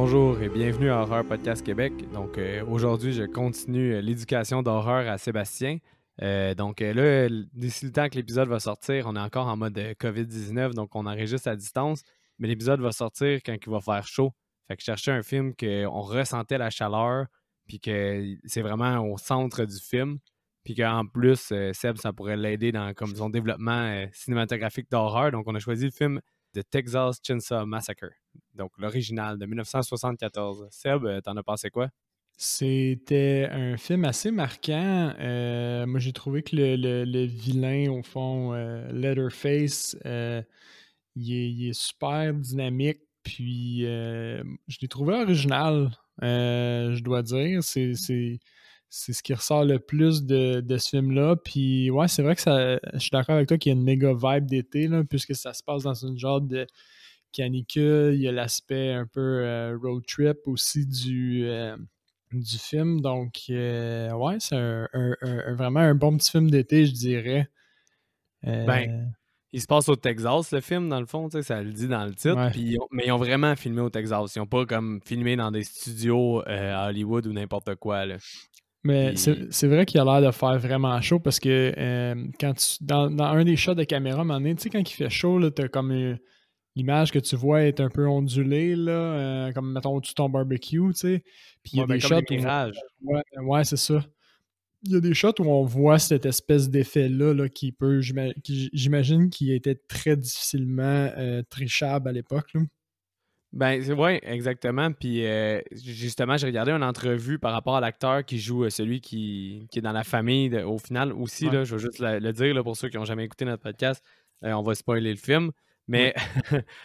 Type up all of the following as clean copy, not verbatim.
Bonjour et bienvenue à Horreur Podcast Québec. Donc aujourd'hui, je continue l'éducation d'horreur à Sébastien. Là, d'ici le temps que l'épisode va sortir, on est encore en mode COVID-19, donc on enregistre à distance. Mais l'épisode va sortir quand il va faire chaud. Fait que je cherchais un film qu'on ressentait la chaleur, puis que c'est vraiment au centre du film. Puis qu'en plus, Seb, ça pourrait l'aider dans comme son développement cinématographique d'horreur. Donc on a choisi le film The Texas Chainsaw Massacre. Donc, l'original de 1974. Seb, t'en as pensé quoi? C'était un film assez marquant. Moi, j'ai trouvé que le vilain, au fond, Leatherface, il est super dynamique. Puis, je l'ai trouvé original, je dois dire. C'est ce qui ressort le plus de ce film-là. Puis, ouais, c'est vrai que je suis d'accord avec toi qu'il y a une méga vibe d'été, là, puisque ça se passe dans une genre de canicule. Il y a l'aspect un peu road trip aussi du film. Donc, ouais, c'est vraiment un bon petit film d'été, je dirais. Ben, Euh, il se passe au Texas, le film, dans le fond, tu sais, ça le dit dans le titre. ouais. Mais ils ont vraiment filmé au Texas. Ils n'ont pas comme filmé dans des studios à Hollywood ou n'importe quoi, là. Mais Puis, c'est vrai qu'il a l'air de faire vraiment chaud parce que dans un des shots de caméra, à un moment donné, tu sais, quand il fait chaud, là, t'as comme l'image que tu vois est un peu ondulée, là, comme mettons au-dessus de ton barbecue, tu sais. Puis il y a ouais, ben, des comme shots les où mirages. ouais, c'est ça. Il y a des shots où on voit cette espèce d'effet-là là, j'imagine qui était très difficilement trichable à l'époque, là. Ben, ouais, exactement. Puis, justement, j'ai regardé une entrevue par rapport à l'acteur qui joue celui qui est dans la famille au final aussi. Ouais. Là, je vais juste le dire là, pour ceux qui n'ont jamais écouté notre podcast. On va spoiler le film. Oui, Mais,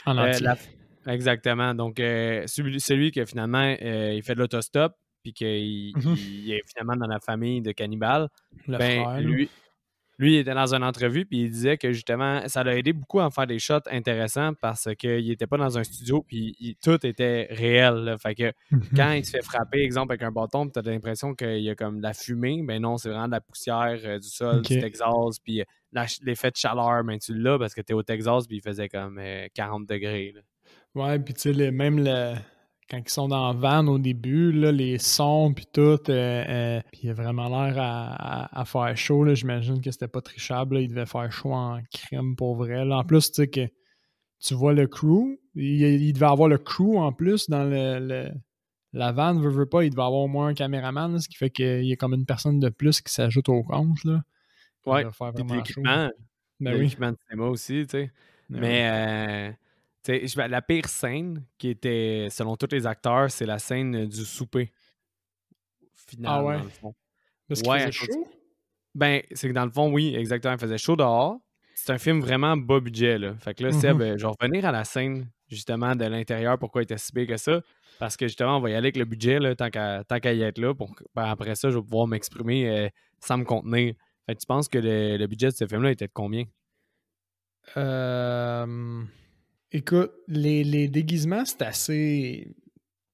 en euh, entier. la- exactement. Donc, celui que finalement, il fait de l'autostop, puis qu'il Mhm. il est finalement dans la famille de cannibales, Le ben, frère, là. lui, il était dans une entrevue, puis il disait que justement, ça l'a aidé beaucoup à en faire des shots intéressants parce qu'il n'était pas dans un studio, puis tout était réel, là. Fait que Mhm. quand il se fait frapper, exemple, avec un bâton, tu as l'impression qu'il y a comme de la fumée, ben non, c'est vraiment de la poussière du sol, du OK. Texas, puis l'effet de chaleur, ben tu l'as parce que tu es au Texas, puis il faisait comme 40 degrés, là. Ouais, puis tu sais, quand ils sont dans la van au début, là, les sons, puis tout, puis il a vraiment l'air à faire chaud, là. J'imagine que c'était pas trichable, là. Il devait faire chaud en crème pour vrai, là. En plus, tu sais que tu vois le crew, il devait avoir le crew en plus dans la van, veut pas, il devait avoir au moins un caméraman, là, ce qui fait qu'il y a comme une personne de plus qui s'ajoute au compte, là. Il Ouais, doit faire puis de vraiment chaud. l'équipement. Ben De oui, l'équipement de cinéma aussi, tu sais. ben oui. Mais, tu sais, la pire scène qui était, selon tous les acteurs, c'est la scène du souper Ah final, ouais, dans le fond. parce qu'il Ouais, faisait chaud? ben, c'est que dans le fond, oui, exactement, il faisait chaud dehors. C'est un film vraiment bas budget, là. Fait que là, Seb, Mhm. je vais revenir à la scène, justement, de l'intérieur, pourquoi il était si pire que ça. Parce que, justement, on va y aller avec le budget, là, tant qu'à y être là. Ben, après ça, je vais pouvoir m'exprimer sans me contenir. Fait que tu penses que le budget de ce film-là était de combien? Euh, Écoute, les déguisements, c'est assez.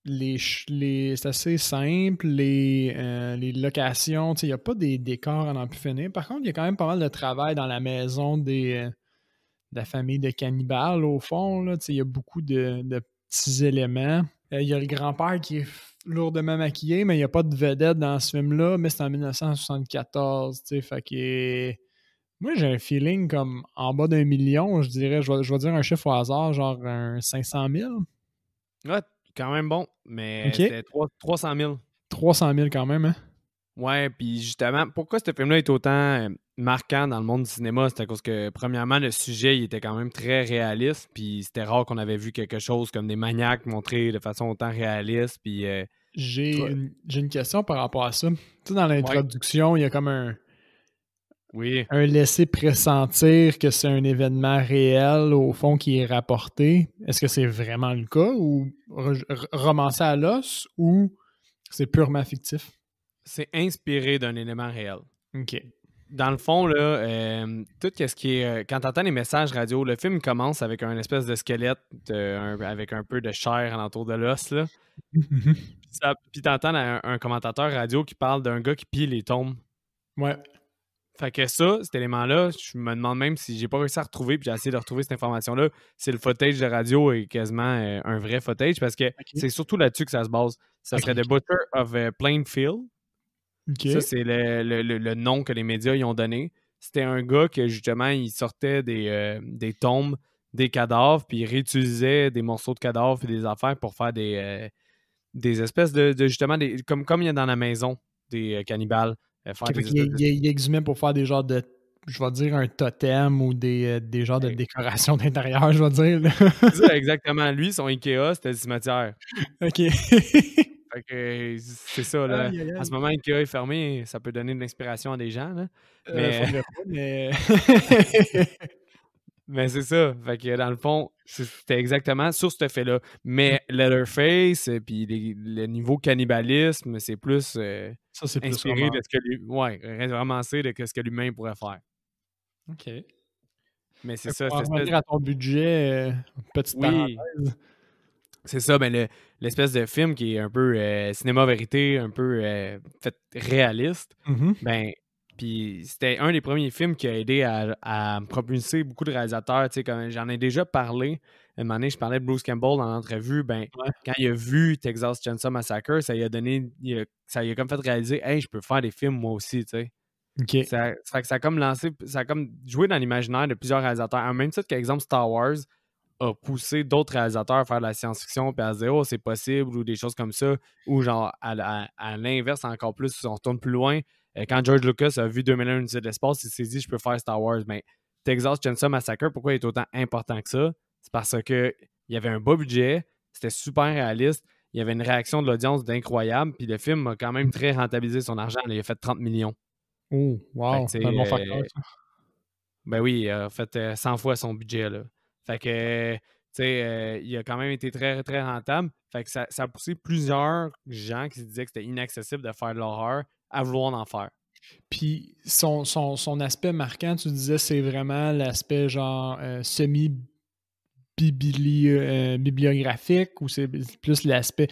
C'est assez simple. Les locations, il n'y a pas des décors à n'en plus finir. Par contre, il y a quand même pas mal de travail dans la maison de la famille de cannibales, au fond. Là. Il y a beaucoup de petits éléments. Il y a le grand-père qui est lourdement maquillé, mais il n'y a pas de vedette dans ce film-là. Mais c'est en 1974. Fait que. Moi, j'ai un feeling comme en bas d'1 million, je dirais. Je vais dire un chiffre au hasard, genre un 500 000. Ouais, quand même bon, mais OK. c'était 300 000. 300 000 quand même, hein? Ouais, puis justement, pourquoi ce film-là est autant marquant dans le monde du cinéma? C'est à cause que, premièrement, le sujet, il était quand même très réaliste, puis c'était rare qu'on avait vu quelque chose comme des maniaques montrés de façon autant réaliste, puis... J'ai une question par rapport à ça. Tu sais, dans ouais, l'introduction, il y a comme oui. un laisser pressentir que c'est un événement réel, au fond, qui est rapporté. Est-ce que c'est vraiment le cas ou romancé à l'os ou c'est purement fictif? C'est inspiré d'un élément réel. OK. Dans le fond, là, tout ce qui est. Quand tu entends les messages radio, le film commence avec un espèce de squelette avec un peu de chair alentour de l'os, là. Puis tu entends un commentateur radio qui parle d'un gars qui pille les tombes. Ouais. Fait que ça, cet élément-là, je me demande même si j'ai pas réussi à retrouver, puis j'ai essayé de retrouver cette information-là, si le footage de radio est quasiment un vrai footage, parce que OK. c'est surtout là-dessus que ça se base. Ça OK, serait The OK. Butcher of Plainfield. Ça, OK. c'est le nom que les médias y ont donné. C'était un gars que, justement, il sortait des tombes, des cadavres, puis il réutilisait des morceaux de cadavres et des affaires pour faire des espèces de justement, comme il y a dans la maison, des cannibales. Faire OK, fait des qu'il espèces de... il exhumait pour faire des genres de, je vais dire, un totem ou des genres de Ouais. décoration d'intérieur, je vais dire, là. C'est ça, exactement. Lui, son Ikea, c'était le cimetière. OK. Fait que c'est ça, là. Aïe, aïe, En ce aïe. moment, Ikea est fermé, ça peut donner de l'inspiration à des gens, là. Mais, Faudrait pas, mais mais c'est ça. Fait que dans le fond, c'était exactement sur ce fait-là. Mais Leatherface, puis le niveau cannibalisme, c'est plus ça, c'est plus inspiré roman. de ce que lui. Ouais, romancé de ce que l'humain pourrait faire. OK. Fait Mais c'est que ça, pour en cette espèce. revenir à ton budget, petite Oui, parenthèse. c'est ça, ben l'espèce de film qui est un peu cinéma vérité, un peu fait réaliste, Mhm. ben, puis c'était un des premiers films qui a aidé à me propulser beaucoup de réalisateurs, tu sais, comme j'en ai déjà parlé, un moment donné, je parlais de Bruce Campbell dans l'entrevue, ben, Ouais. quand il a vu Texas Chainsaw Massacre, ça lui a donné, ça lui a comme fait réaliser, hey, je peux faire des films moi aussi, tu sais. OK. Ça fait que ça a comme lancé, ça a comme joué dans l'imaginaire de plusieurs réalisateurs. En même titre qu'exemple Star Wars, a poussé d'autres réalisateurs à faire de la science-fiction puis à se dire oh c'est possible ou des choses comme ça ou genre à l'inverse encore plus si on retourne plus loin quand George Lucas a vu 2001 Odyssée de l'espace il s'est dit je peux faire Star Wars mais Texas Chainsaw Massacre pourquoi il est autant important que ça c'est parce que il y avait un bas budget c'était super réaliste il y avait une réaction de l'audience d'incroyable puis le film a quand même très rentabilisé son argent il a fait 30 millions Oh, fait wow. que C'est un bon facteur, ça. ben oui, il a fait 100 fois son budget, là. Fait que, tu sais, il a quand même été très, très rentable. Fait que ça a poussé plusieurs gens qui se disaient que c'était inaccessible de faire de l'horreur à vouloir en faire. Puis son aspect marquant, tu disais, c'est vraiment l'aspect genre bibliographique ou c'est plus l'aspect.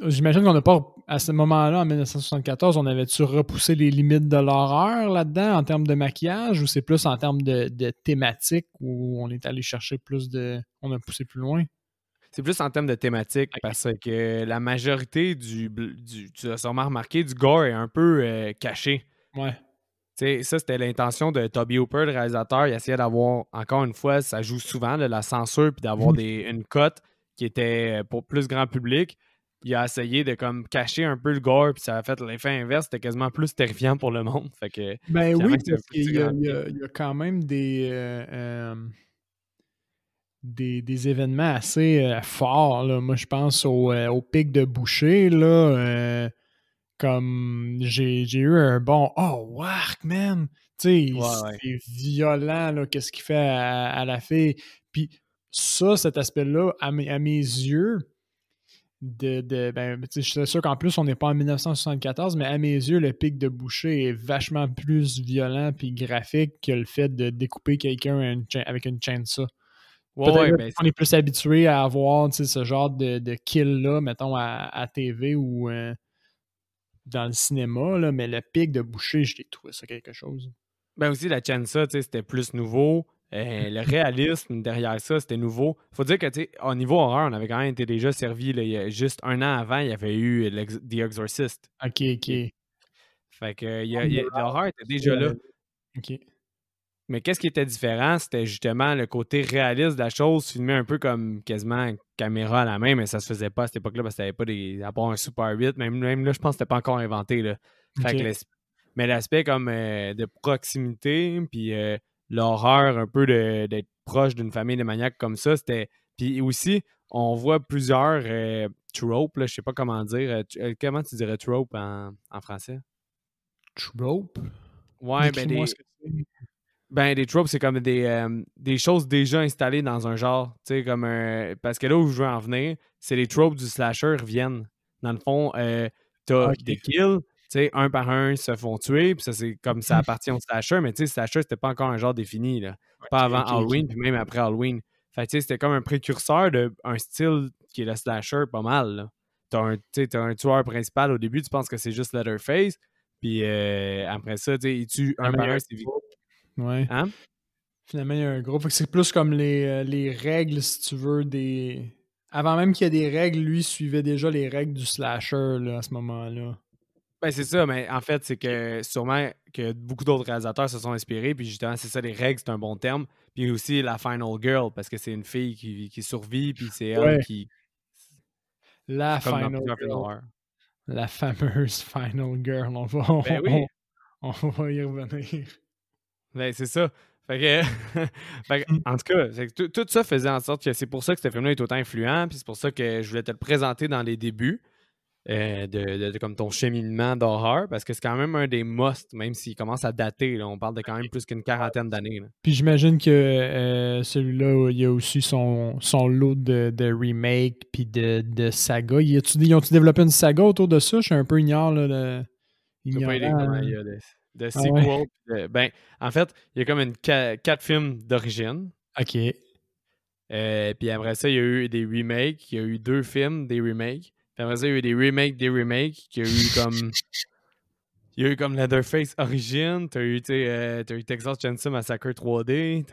J'imagine qu'on n'a pas, à ce moment-là, en 1974, on avait-tu repoussé les limites de l'horreur là-dedans en termes de maquillage ou c'est plus en termes de thématique où on est allé chercher plus de. On a poussé plus loin? C'est plus en termes de thématique Ok. parce que la majorité tu as sûrement remarqué, du gore est un peu caché. Ouais. Tu sais, ça, c'était l'intention de Toby Hooper, le réalisateur. Il essayait d'avoir, encore une fois, ça joue souvent, là, la censure, puis d'avoir une cote qui était pour plus grand public. Il a essayé de comme cacher un peu le gore, puis ça a fait l'effet inverse. C'était quasiment plus terrifiant pour le monde. Fait que, Ben finalement, oui, c'est un parce peu qu'il plus y a, grand il y public. a- il y a quand même des événements assez forts. Là. Moi, je pense au pic de Boucher. Là, comme j'ai eu un bon Oh, wark, man! Tu Ouais, sais, ouais. c'est violent, là, qu'est-ce qu'il fait à la fille. Puis ça, cet aspect-là, à mes yeux, ben, je suis sûr qu'en plus, on n'est pas en 1974, mais à mes yeux, le pic de Boucher est vachement plus violent puis graphique que le fait de découper quelqu'un avec une chainsaw. Ouais, Peut-être ouais, qu'on ben, est plus habitué à avoir ce genre de kill-là, mettons, à TV ou dans le cinéma, là, mais le pic de Boucher, je l'ai trouvé ça quelque chose. aussi, la Chansa, tu sais, c'était plus nouveau. Le réalisme derrière ça, c'était nouveau. Faut dire que, tu sais, au niveau horreur, on avait quand même été déjà servi. Là, il y a juste un an avant, il y avait eu The Exorcist. OK, OK. Fait que l'horreur était déjà là. OK. Mais qu'est-ce qui était différent? C'était justement le côté réaliste de la chose, filmé un peu comme quasiment caméra à la main, mais ça se faisait pas à cette époque-là parce que t'avais pas à part un Super 8, même là, je pense que c'était pas encore inventé. Là. Fait que OK. mais l'aspect comme de proximité, puis l'horreur un peu d'être proche d'une famille de maniaques comme ça, c'était. Puis aussi, on voit plusieurs tropes, là, je sais pas comment dire. Comment tu dirais trope en français? Trope? Ouais, ben Décris-moi ce que c'est. Ben, des tropes, c'est comme des choses déjà installées dans un genre. Tu sais, comme parce que là où je veux en venir, c'est les tropes du slasher reviennent. Dans le fond, t'as OK. des kills, tu sais, un par un se font tuer, puis ça, c'est comme ça appartient au slasher, mais tu sais, slasher, c'était pas encore un genre défini, là. Pas avant OK, Halloween, OK. puis même après Halloween. Fait que, tu sais, c'était comme un précurseur d'un style qui est le slasher pas mal, là. T'as un tueur principal au début, tu penses que c'est juste Leatherface, puis après ça, tu sais, il tue un Finalement, il par y a un un ses victimes. duo. Ouais. Hein? Finalement, il y a un groupe. Fait que c'est plus comme les règles, si tu veux, des. Avant même qu'il y ait des règles, lui suivait déjà les règles du slasher là, à ce moment-là. Ben, c'est ça, mais en fait, c'est Ok. que sûrement que beaucoup d'autres réalisateurs se sont inspirés, puis justement, c'est ça, les règles, c'est un bon terme. Puis aussi la Final Girl, parce que c'est une fille qui survit, puis c'est elle Ouais, qui. la Comme dans Final plusieurs films Girl. d'horreur. La fameuse Final Girl. Ben oui, On va y revenir. ben c'est ça. Fait que, fait que, en tout cas, c'est que tout ça faisait en sorte que c'est pour ça que ce film-là est autant influent, puis c'est pour ça que je voulais te le présenter dans les débuts. Comme ton cheminement d'horreur, parce que c'est quand même un des musts, même s'il commence à dater. Là, on parle de quand même plus qu'une quarantaine d'années. Là. Puis j'imagine que celui-là, il y a aussi son lot de remake puis de saga. Ils ont-tu développé une saga autour de ça? Je suis un peu Pas idée ignorant. comment Là. il y a de Ah ouais? sequels. Ben, en fait, il y a comme quatre films d'origine. OK. Puis après ça, il y a eu des remakes. Il y a eu deux films, des remakes. Puis après ça, il y a eu des remakes, des remakes. Il y a eu comme. Il y a eu comme Leatherface Origin, t'as eu Texas Chainsaw Massacre 3D,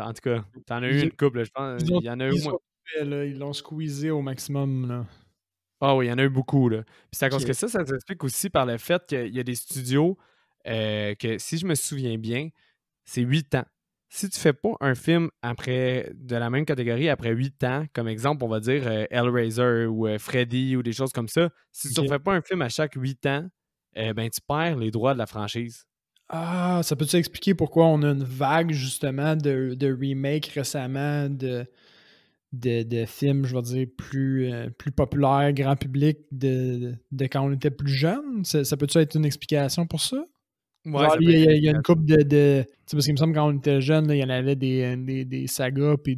en tout cas, t'en as eu Ils, une couple, je pense. ils ont Il y en a eu au ils moins. ont fait, là, ils l'ont squeezé au maximum. Là. Ah oui, il y en a eu beaucoup, là. Puis c'est à cause que OK. ça s'explique aussi par le fait qu'il y a des studios que, si je me souviens bien, c'est 8 ans. Si tu fais pas un film après de la même catégorie après 8 ans, comme exemple, on va dire Hellraiser ou Freddy ou des choses comme ça, si tu OK. refais pas un film à chaque 8 ans, ben tu perds les droits de la franchise. Ah, ça peut-tu expliquer pourquoi on a une vague justement de remakes récemment de films, je vais dire, plus populaires, grand public de quand on était plus jeune? Ça peut-tu être une explication pour ça? Ouais, Genre, ça peut être une il y a une explication. couple tu sais, parce qu'il me semble que quand on était jeune, là, il y en avait des sagas puis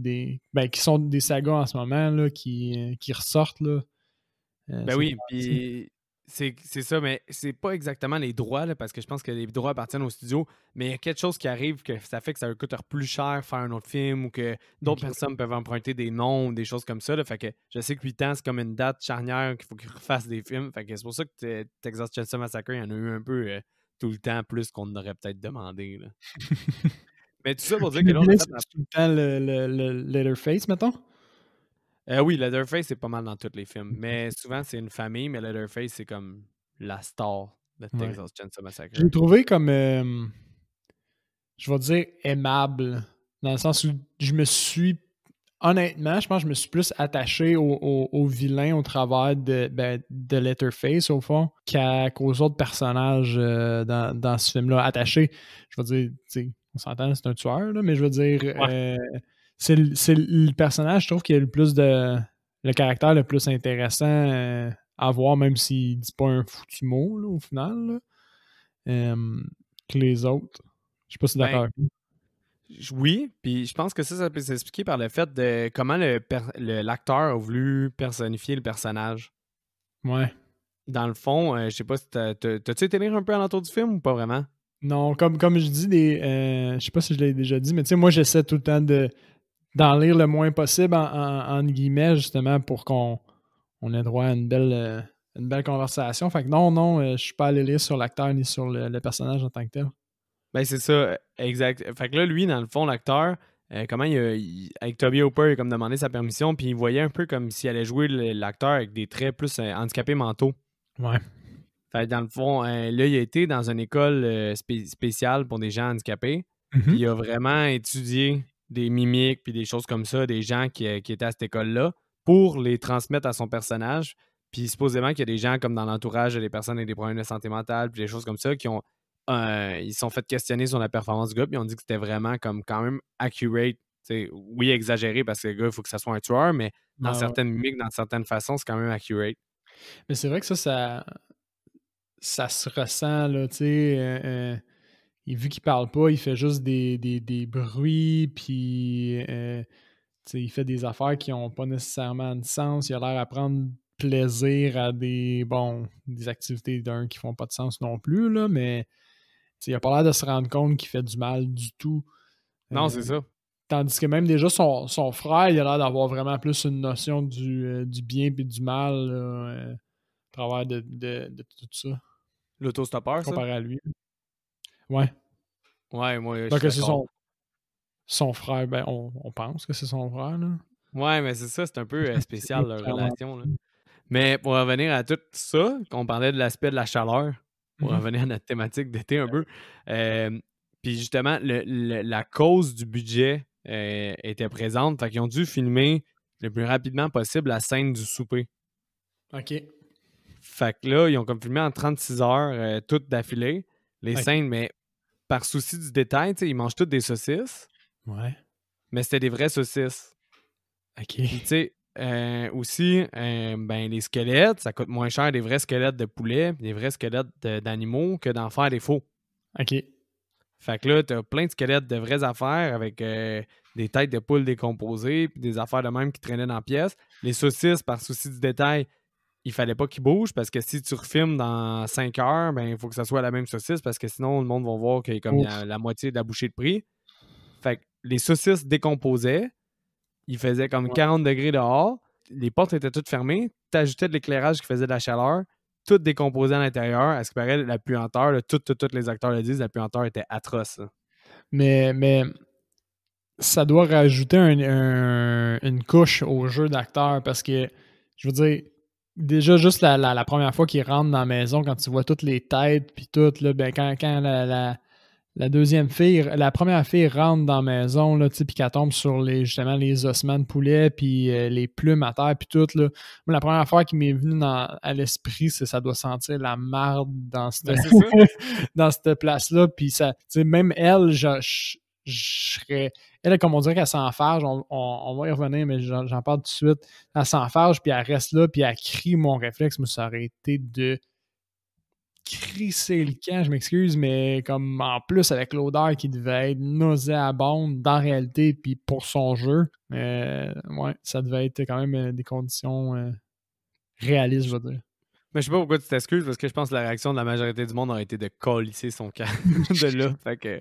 qui sont des sagas en ce moment là, qui ressortent là, Ben ces oui, temps-ci. puis c'est ça, mais c'est pas exactement les droits, là, parce que je pense que les droits appartiennent au studio, mais il y a quelque chose qui arrive que ça fait que ça va coûter plus cher faire un autre film ou que d'autres OK. personnes peuvent emprunter des noms ou des choses comme ça. Là, fait que je sais que 8 ans, c'est comme une date charnière qu'il faut qu'ils refassent des films. Fait que c'est pour ça que Texas Chainsaw Massacre, il y en a eu un peu tout le temps plus qu'on aurait peut-être demandé. Là. Mais tout ça pour dire Puis que le là, on a vilain, fait c'est tout le temps le Leatherface, mettons? Oui, Leatherface, c'est pas mal dans tous les films. Mais souvent, c'est une famille, mais Leatherface, c'est comme la star de Ouais. Texas Chainsaw Je l'ai Massacre. trouvé comme, je vais dire, aimable, dans le sens où honnêtement, je pense que je me suis plus attaché au vilain au travers de Letterface, au fond, qu'aux autres personnages dans ce film-là. Attaché, je veux dire, tu sais, on s'entend, c'est un tueur, là, mais je veux dire, Ouais. c'est le personnage, je trouve, qui a le caractère le plus intéressant à voir, même s'il dit pas un foutu mot, là, au final, là, euh, que les autres. Je sais pas si t'es Ben, d'accord. oui, puis je pense que ça peut s'expliquer par le fait de comment l'acteur a voulu personnifier le personnage. Ouais. Dans le fond, je sais pas si t'as-tu été lire un peu alentour du film ou pas vraiment? Non, comme je dis, je sais pas si je l'ai déjà dit, mais tu sais, moi, j'essaie tout le temps d'en lire le moins possible, en guillemets, justement, pour qu'on ait droit à une belle conversation. Fait que non, je suis pas allé lire sur l'acteur ni sur le personnage en tant que tel. Ben, c'est ça, exact. Fait que là, lui, dans le fond, l'acteur, comment avec Toby Hooper, il a comme demandé sa permission, puis il voyait un peu comme s'il allait jouer l'acteur avec des traits plus handicapés mentaux. Ouais. Fait que dans le fond, là, il a été dans une école spéciale pour des gens handicapés, puis Mhm. il a vraiment étudié des mimiques, puis des choses comme ça, des gens qui étaient à cette école-là, pour les transmettre à son personnage. Puis supposément qu'il y a des gens comme dans l'entourage des personnes avec des problèmes de santé mentale, puis des choses comme ça, ils se sont fait questionner sur la performance du gars, puis ils ont dit que c'était vraiment comme quand même accurate. T'sais, oui, exagéré parce que le gars, il faut que ça soit un tueur, mais dans Ouais, ouais. certaines mimiques, dans certaines façons, c'est quand même accurate. Mais c'est vrai que ça se ressent, là, tu sais. Et vu qu'il parle pas, il fait juste des bruits, puis tu sais, il fait des affaires qui ont pas nécessairement de sens. Il a l'air à prendre plaisir à des activités qui font pas de sens non plus, là, mais tu sais, il a pas l'air de se rendre compte qu'il fait du mal du tout. Non, Euh, c'est ça. Tandis que même déjà son frère, il a l'air d'avoir vraiment plus une notion du bien et du mal là, à travers de tout ça, L'autostoppeur, ça? comparé à lui. Ouais. Ouais, moi, je Donc, suis c'est d'accord. son frère. Ben, on pense que c'est son frère, là. Ouais, mais c'est ça, c'est un peu C'est spécial, leur clairement. relation, là. Mais pour revenir à tout ça, qu'on parlait de l'aspect de la chaleur, pour Mhm. revenir à notre thématique d'été un peu, euh, puis justement, la cause du budget était présente, fait qu'ils ont dû filmer le plus rapidement possible la scène du souper. OK. Fait que là, ils ont comme filmé en 36 heures, toutes d'affilée, les OK. scènes, mais par souci du détail, tu sais, ils mangent toutes des saucisses, Ouais. mais c'était des vraies saucisses. Puis, tu OK. sais, aussi, ben, les squelettes, ça coûte moins cher des vrais squelettes de poulet, des vrais squelettes d'animaux que d'en faire des faux. OK. Fait que là, t'as plein de squelettes de vraies affaires avec des têtes de poules décomposées, puis des affaires de même qui traînaient dans la pièce. Les saucisses, par souci du détail, il fallait pas qu'ils bougent parce que si tu refilmes dans 5 heures, ben, il faut que ça soit la même saucisse parce que sinon, le monde va voir qu'il y a comme il y Ouf. a la moitié de la bouchée de prix. Fait que les saucisses décomposaient. Il faisait comme Ouais. 40 degrés dehors. Les portes étaient toutes fermées. Tu ajoutais de l'éclairage qui faisait de la chaleur. Tout décomposé à l'intérieur. À ce qui paraît, la puanteur, là, tous les acteurs le disent, la puanteur était atroce. Là. Mais ça doit rajouter une couche au jeu d'acteur parce que, je veux dire, déjà, juste la première fois qu'ils rentrent dans la maison, quand tu vois toutes les têtes puis tout, là, ben, quand la deuxième fille, la première fille rentre dans la maison, là, puis qu'elle tombe sur justement les ossements de poulet, puis les plumes à terre, puis tout, là. Moi, la première fois qui m'est venue à l'esprit, c'est ça doit sentir la marde dans cette, Ben, c'est ça. dans cette place-là. Puis ça, même elle, je serais. Elle, comme on dirait qu'elle s'enfarge, on va y revenir, mais j'en parle tout de suite. Elle s'enfarge, puis elle reste là, puis elle crie. Mon réflexe, mais ça aurait été de crisser le camp, je m'excuse, mais comme en plus avec l'odeur qui devait être nauséabonde dans la réalité, puis pour son jeu, ouais, ça devait être quand même des conditions réalistes, je veux dire. Mais je sais pas pourquoi tu t'excuses parce que je pense que la réaction de la majorité du monde aurait été de colisser son camp de là. Fait que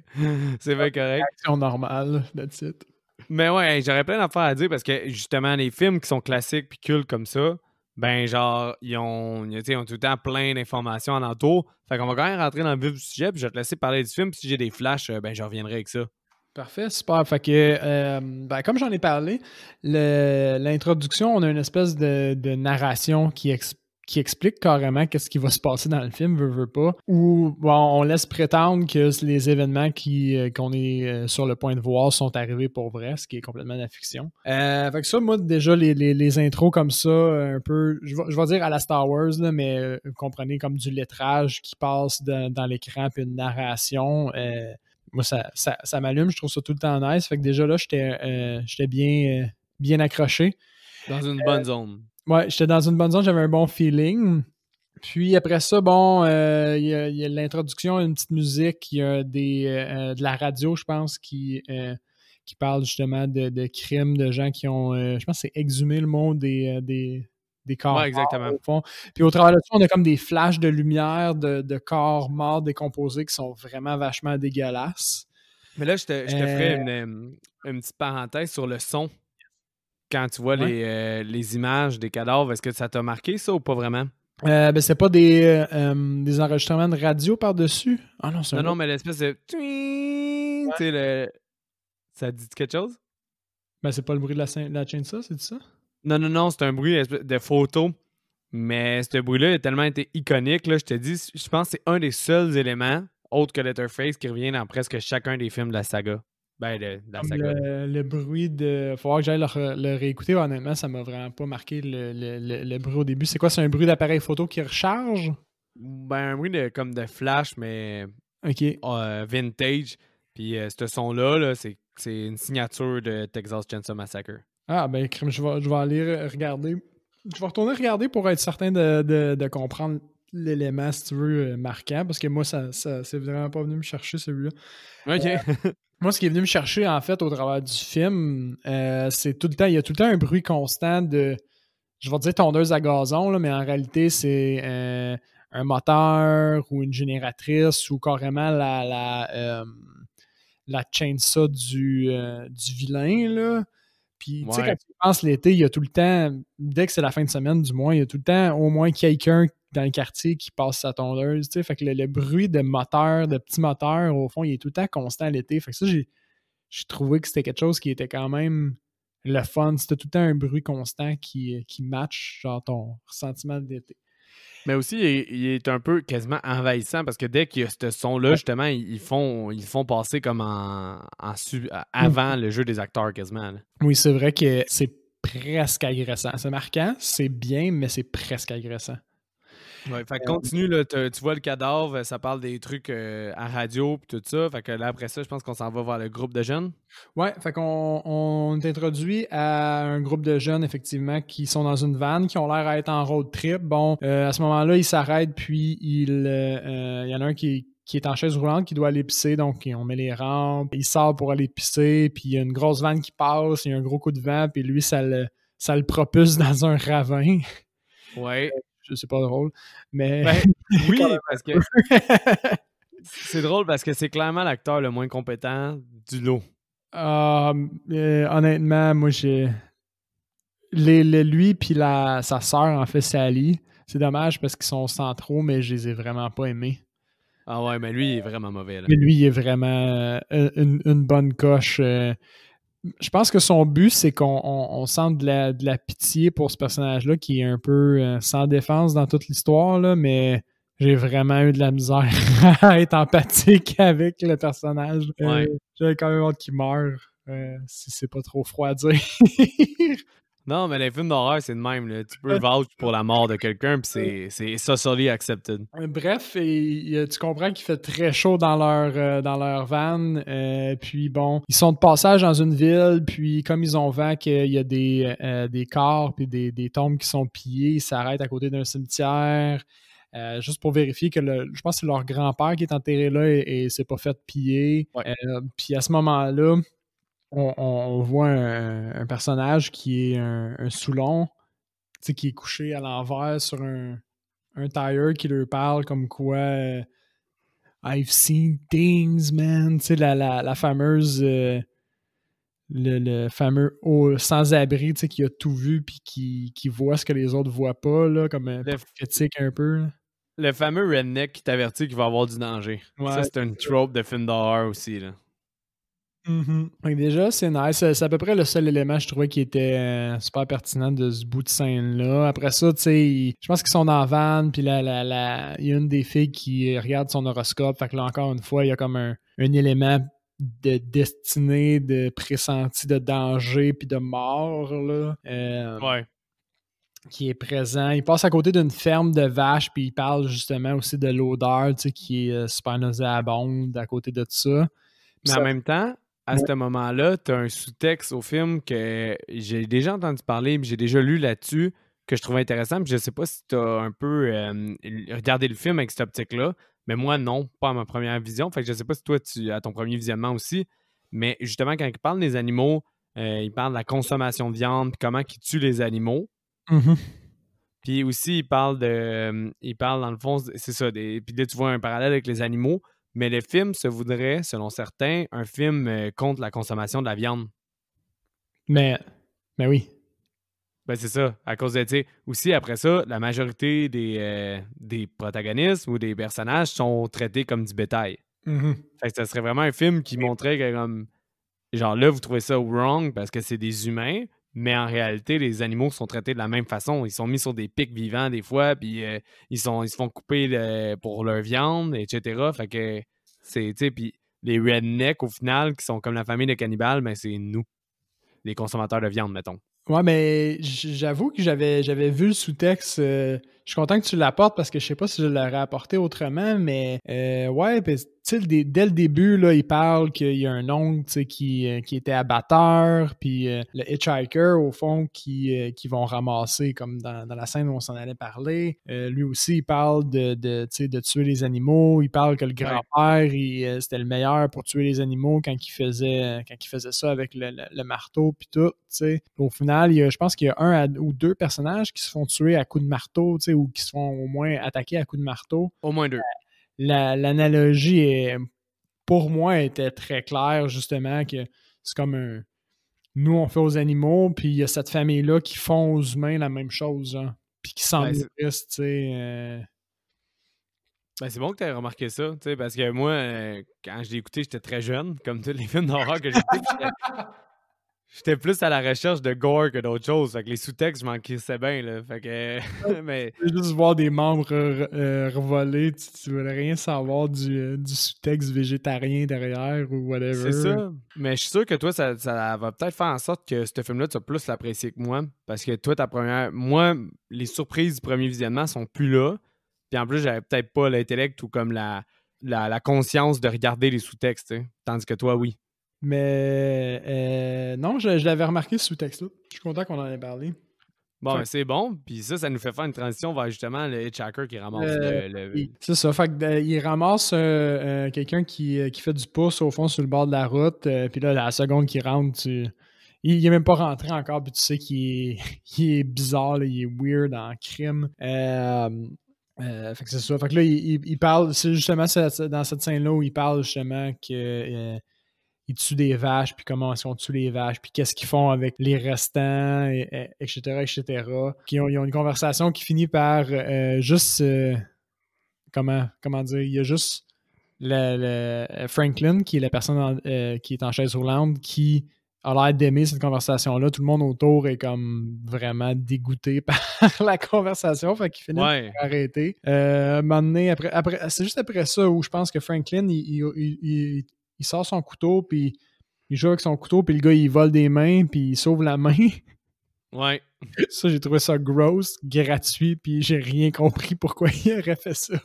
c'est bien correct. Action normale, that's it. Mais ouais, j'aurais plein d'affaires à dire parce que justement, les films qui sont classiques puis cultes comme ça, ben genre, ils ont tout le temps plein d'informations alentour. Fait qu'on va quand même rentrer dans le vif du sujet, puis je vais te laisser parler du film. Puis si j'ai des flashs, ben je reviendrai avec ça. Parfait, super. Fait que, ben, comme j'en ai parlé, l'introduction, on a une espèce de narration qui explique carrément qu'est-ce qui va se passer dans le film, veut pas, ou bon, on laisse prétendre que les événements qu'on est sur le point de voir sont arrivés pour vrai, ce qui est complètement de la fiction. Fait que ça, moi, déjà, les intros comme ça, un peu, je vais dire à la Star Wars, là, mais vous comprenez, comme du lettrage qui passe dans l'écran, puis une narration. Moi, ça m'allume, je trouve ça tout le temps nice. Fait que déjà là, j'étais bien accroché. Dans une bonne zone. Ouais, j'étais dans une bonne zone, j'avais un bon feeling. Puis après ça, bon, il y a l'introduction, une petite musique, il y a de la radio, je pense, qui parle justement de crimes, de gens qui ont, je pense que c'est exhumé le mot des corps Ouais, morts, exactement. au fond. Puis au travers de ça, on a comme des flashs de lumière de corps morts décomposés qui sont vraiment vachement dégueulasses. Mais là, je te ferais une petite parenthèse sur le son. Quand tu vois Ouais. les images des cadavres, est-ce que ça t'a marqué ça ou pas vraiment? Ben, c'est pas des enregistrements de radio par-dessus? Ah non, c'est un Non, autre. mais l'espèce de tu sais, ça dit quelque chose? Ben, c'est pas le bruit de la chainsaw, c'est ça? Non, c'est un bruit de photo. Mais ce bruit-là a tellement été iconique, là, je te dis, je pense que c'est un des seuls éléments, autres que Letterface, qui revient dans presque chacun des films de la saga. Ben, de la Comme saga. Là. le bruit de. Faut voir que j'aille le réécouter. Honnêtement, ça m'a vraiment pas marqué le bruit au début. C'est quoi? C'est un bruit d'appareil photo qui recharge? Ben, un bruit comme de flash, mais OK. vintage. Puis ce son-là, là, c'est une signature de Texas Chainsaw Massacre. Ah, ben, je vais aller regarder. Je vais retourner regarder pour être certain de comprendre l'élément, si tu veux, marquant, parce que moi, ça c'est vraiment pas venu me chercher celui-là. OK. Moi, ce qui est venu me chercher, en fait, au travers du film, c'est tout le temps, il y a tout le temps un bruit constant de, je vais dire tondeuse à gazon, là, mais en réalité, c'est un moteur ou une génératrice ou carrément la chainsaw du vilain, là. Puis, tu sais, quand Ouais. tu penses l'été, il y a tout le temps, dès que c'est la fin de semaine, du moins, il y a tout le temps au moins quelqu'un dans le quartier qui passe sa tondeuse, tu sais. Fait que le bruit de moteur, de petits moteurs, au fond, il est tout le temps constant l'été. Fait que ça, j'ai trouvé que c'était quelque chose qui était quand même le fun. C'était tout le temps un bruit constant qui match, genre, ton ressentiment de l'été. Mais aussi, il est un peu quasiment envahissant parce que dès qu'il y a ce son-là, justement, ils font passer comme avant le jeu des acteurs quasiment, là. Oui, c'est vrai que c'est presque agressant. C'est marquant, c'est bien, mais c'est presque agressant. Ouais, fait que continue, là, tu vois le cadavre, ça parle des trucs à radio pis tout ça. Fait que là, après ça, je pense qu'on s'en va vers le groupe de jeunes. Ouais, fait qu'on est introduit à un groupe de jeunes, effectivement, qui sont dans une van, qui ont l'air à être en road trip. Bon, à ce moment-là, ils s'arrêtent, puis il y en a un qui est en chaise roulante, qui doit aller pisser, donc on met les rampes, il sort pour aller pisser, puis il y a une grosse vanne qui passe, il y a un gros coup de vent, puis lui, ça le propulse dans un ravin. Ouais. C'est pas drôle, mais... Ben, oui, parce que c'est drôle parce que c'est clairement l'acteur le moins compétent du lot. Honnêtement, moi, lui puis sa sœur, en fait, Sally, c'est dommage parce qu'ils sont centraux, mais je les ai vraiment pas aimés. Ah ouais, mais lui, il est vraiment mauvais, là. Mais lui, il est vraiment une bonne coche. Je pense que son but, c'est qu'on sente de la pitié pour ce personnage-là qui est un peu sans défense dans toute l'histoire, là, mais j'ai vraiment eu de la misère à être empathique avec le personnage. Ouais. J'avais quand même hâte qu'il meure, si c'est pas trop froid à dire. Non, mais les films d'horreur, c'est de même, là. Tu peux vouch pour la mort de quelqu'un, puis c'est socially accepted. Bref, tu comprends qu'il fait très chaud dans leur van. Puis bon, ils sont de passage dans une ville, puis comme ils ont vent qu'il y a des corps puis des tombes qui sont pillées, ils s'arrêtent à côté d'un cimetière. Juste pour vérifier que je pense que c'est leur grand-père qui est enterré là et s'est pas fait piller. Ouais. Puis à ce moment-là, on voit un personnage qui est un Soulon, tu sais, qui est couché à l'envers sur un tire qui leur parle comme quoi I've seen things, man. Tu sais, la fameuse le fameux sans-abri, tu sais, qui a tout vu puis qui voit ce que les autres voient pas, là, comme critique un peu. Là. Le fameux redneck qui t'avertit qu'il va y avoir du danger. Ouais. Ça, c'est une trope de film d'horreur aussi, là. Mm-hmm. Donc déjà, c'est nice. C'est à peu près le seul élément, je trouvais, qui était super pertinent de ce bout de scène-là. Après ça, tu sais, je pense qu'ils sont dans la van, puis il y a une des filles qui regarde son horoscope. Fait que là, encore une fois, il y a comme un élément de destinée, de pressenti de danger, puis de mort, là. Ouais. Qui est présent. Il passe à côté d'une ferme de vaches, puis il parle justement aussi de l'odeur, tu sais, qui est super nauséabonde à côté de ça. Mais en même temps, à ce moment-là, tu as un sous-texte au film que j'ai déjà entendu parler, puis j'ai déjà lu là-dessus, que je trouvais intéressant. Puis je sais pas si tu as un peu regardé le film avec cette optique-là, mais moi, non, pas à ma première vision. Fait que je sais pas si toi, tu as ton premier visionnement aussi. Mais justement, quand il parle des animaux, il parle de la consommation de viande, puis comment ils tuent les animaux. Mm-hmm. Puis aussi, il parle dans le fond, c'est ça, puis là, tu vois un parallèle avec les animaux. Mais le film se voudrait, selon certains, un film contre la consommation de la viande. Mais oui. Ben c'est ça, à cause de, tu sais, aussi après ça, la majorité des protagonistes ou des personnages sont traités comme du bétail. Mm-hmm. Fait que ça serait vraiment un film qui montrait que comme, genre là, vous trouvez ça wrong parce que c'est des humains, mais en réalité, les animaux sont traités de la même façon. Ils sont mis sur des pics vivants des fois, puis ils se font couper pour leur viande, etc. Fait que c'est, tu sais, puis les rednecks, au final, qui sont comme la famille de cannibales, ben c'est nous, les consommateurs de viande, mettons. Ouais, mais j'avoue que j'avais vu le sous-texte. Je suis content que tu l'apportes parce que je sais pas si je l'aurais apporté autrement, mais ouais, tu sais, dès le début, là, il parle qu'il y a un oncle, tu sais, qui était abatteur, puis le hitchhiker, au fond, qui vont ramasser, comme dans la scène où on s'en allait parler. Lui aussi, il parle tu sais, de tuer les animaux. Il parle que le grand-père, c'était le meilleur pour tuer les animaux quand il faisait ça avec le marteau, puis tout, tu sais. Au final, je pense qu'il y a un ou deux personnages qui se font tuer à coups de marteau, tu sais, ou qui se font au moins attaquer à coups de marteau. Au moins deux. L'analogie, pour moi, était très claire, justement, que c'est comme nous, on fait aux animaux, puis il y a cette famille-là qui font aux humains la même chose, hein, puis qui s'en nourrissent, tu sais. Ben, c'est bon que tu aies remarqué ça, tu sais, parce que moi, quand je l'ai écouté, j'étais très jeune, comme tous les films d'horreur que j'ai écoutés, puis j'étais plus à la recherche de gore que d'autres choses. Fait que les sous-textes, je m'en crissais bien, là. Fait que. Mais. Tu veux juste voir des membres revolés, tu veux rien savoir du sous-texte végétarien derrière ou whatever. C'est ça. Mais je suis sûr que toi, ça va peut-être faire en sorte que ce film-là, tu vas plus l'apprécier que moi. Parce que toi, moi, les surprises du premier visionnement sont plus là. Puis en plus, j'avais peut-être pas l'intellect ou comme la conscience de regarder les sous-textes, tu sais. Tandis que toi, oui. Mais non, je l'avais remarqué ce sous-texte-là. Je suis content qu'on en ait parlé. Bon, ben, c'est bon. Puis ça nous fait faire une transition vers justement le hitchhiker qui ramasse C'est ça. Fait que, il ramasse quelqu'un qui fait du pouce au fond sur le bord de la route. Puis là, la seconde qu'il rentre, il est même pas rentré encore. Puis tu sais qu'il est bizarre, là, il est weird en crime. Fait que c'est ça. Fait que là, il parle. C'est justement dans cette scène-là où il parle justement que. Ils tuent des vaches, puis comment est-ce qu'on tue les vaches, puis qu'est-ce qu'ils font avec les restants, etc., etc. Ils ont une conversation qui finit par juste... comment dire? Il y a juste Franklin, qui est la personne qui est en chaise roulante, qui a l'air d'aimer cette conversation-là. Tout le monde autour est comme vraiment dégoûté par la conversation, fait qu'il finit par arrêter. Un moment donné, c'est juste après ça où je pense que Franklin, il sort son couteau, puis il joue avec son couteau, puis le gars, il vole des mains, puis il sauve la main. Ouais. Ça, j'ai trouvé ça gross, gratuit, puis j'ai rien compris pourquoi il aurait fait ça.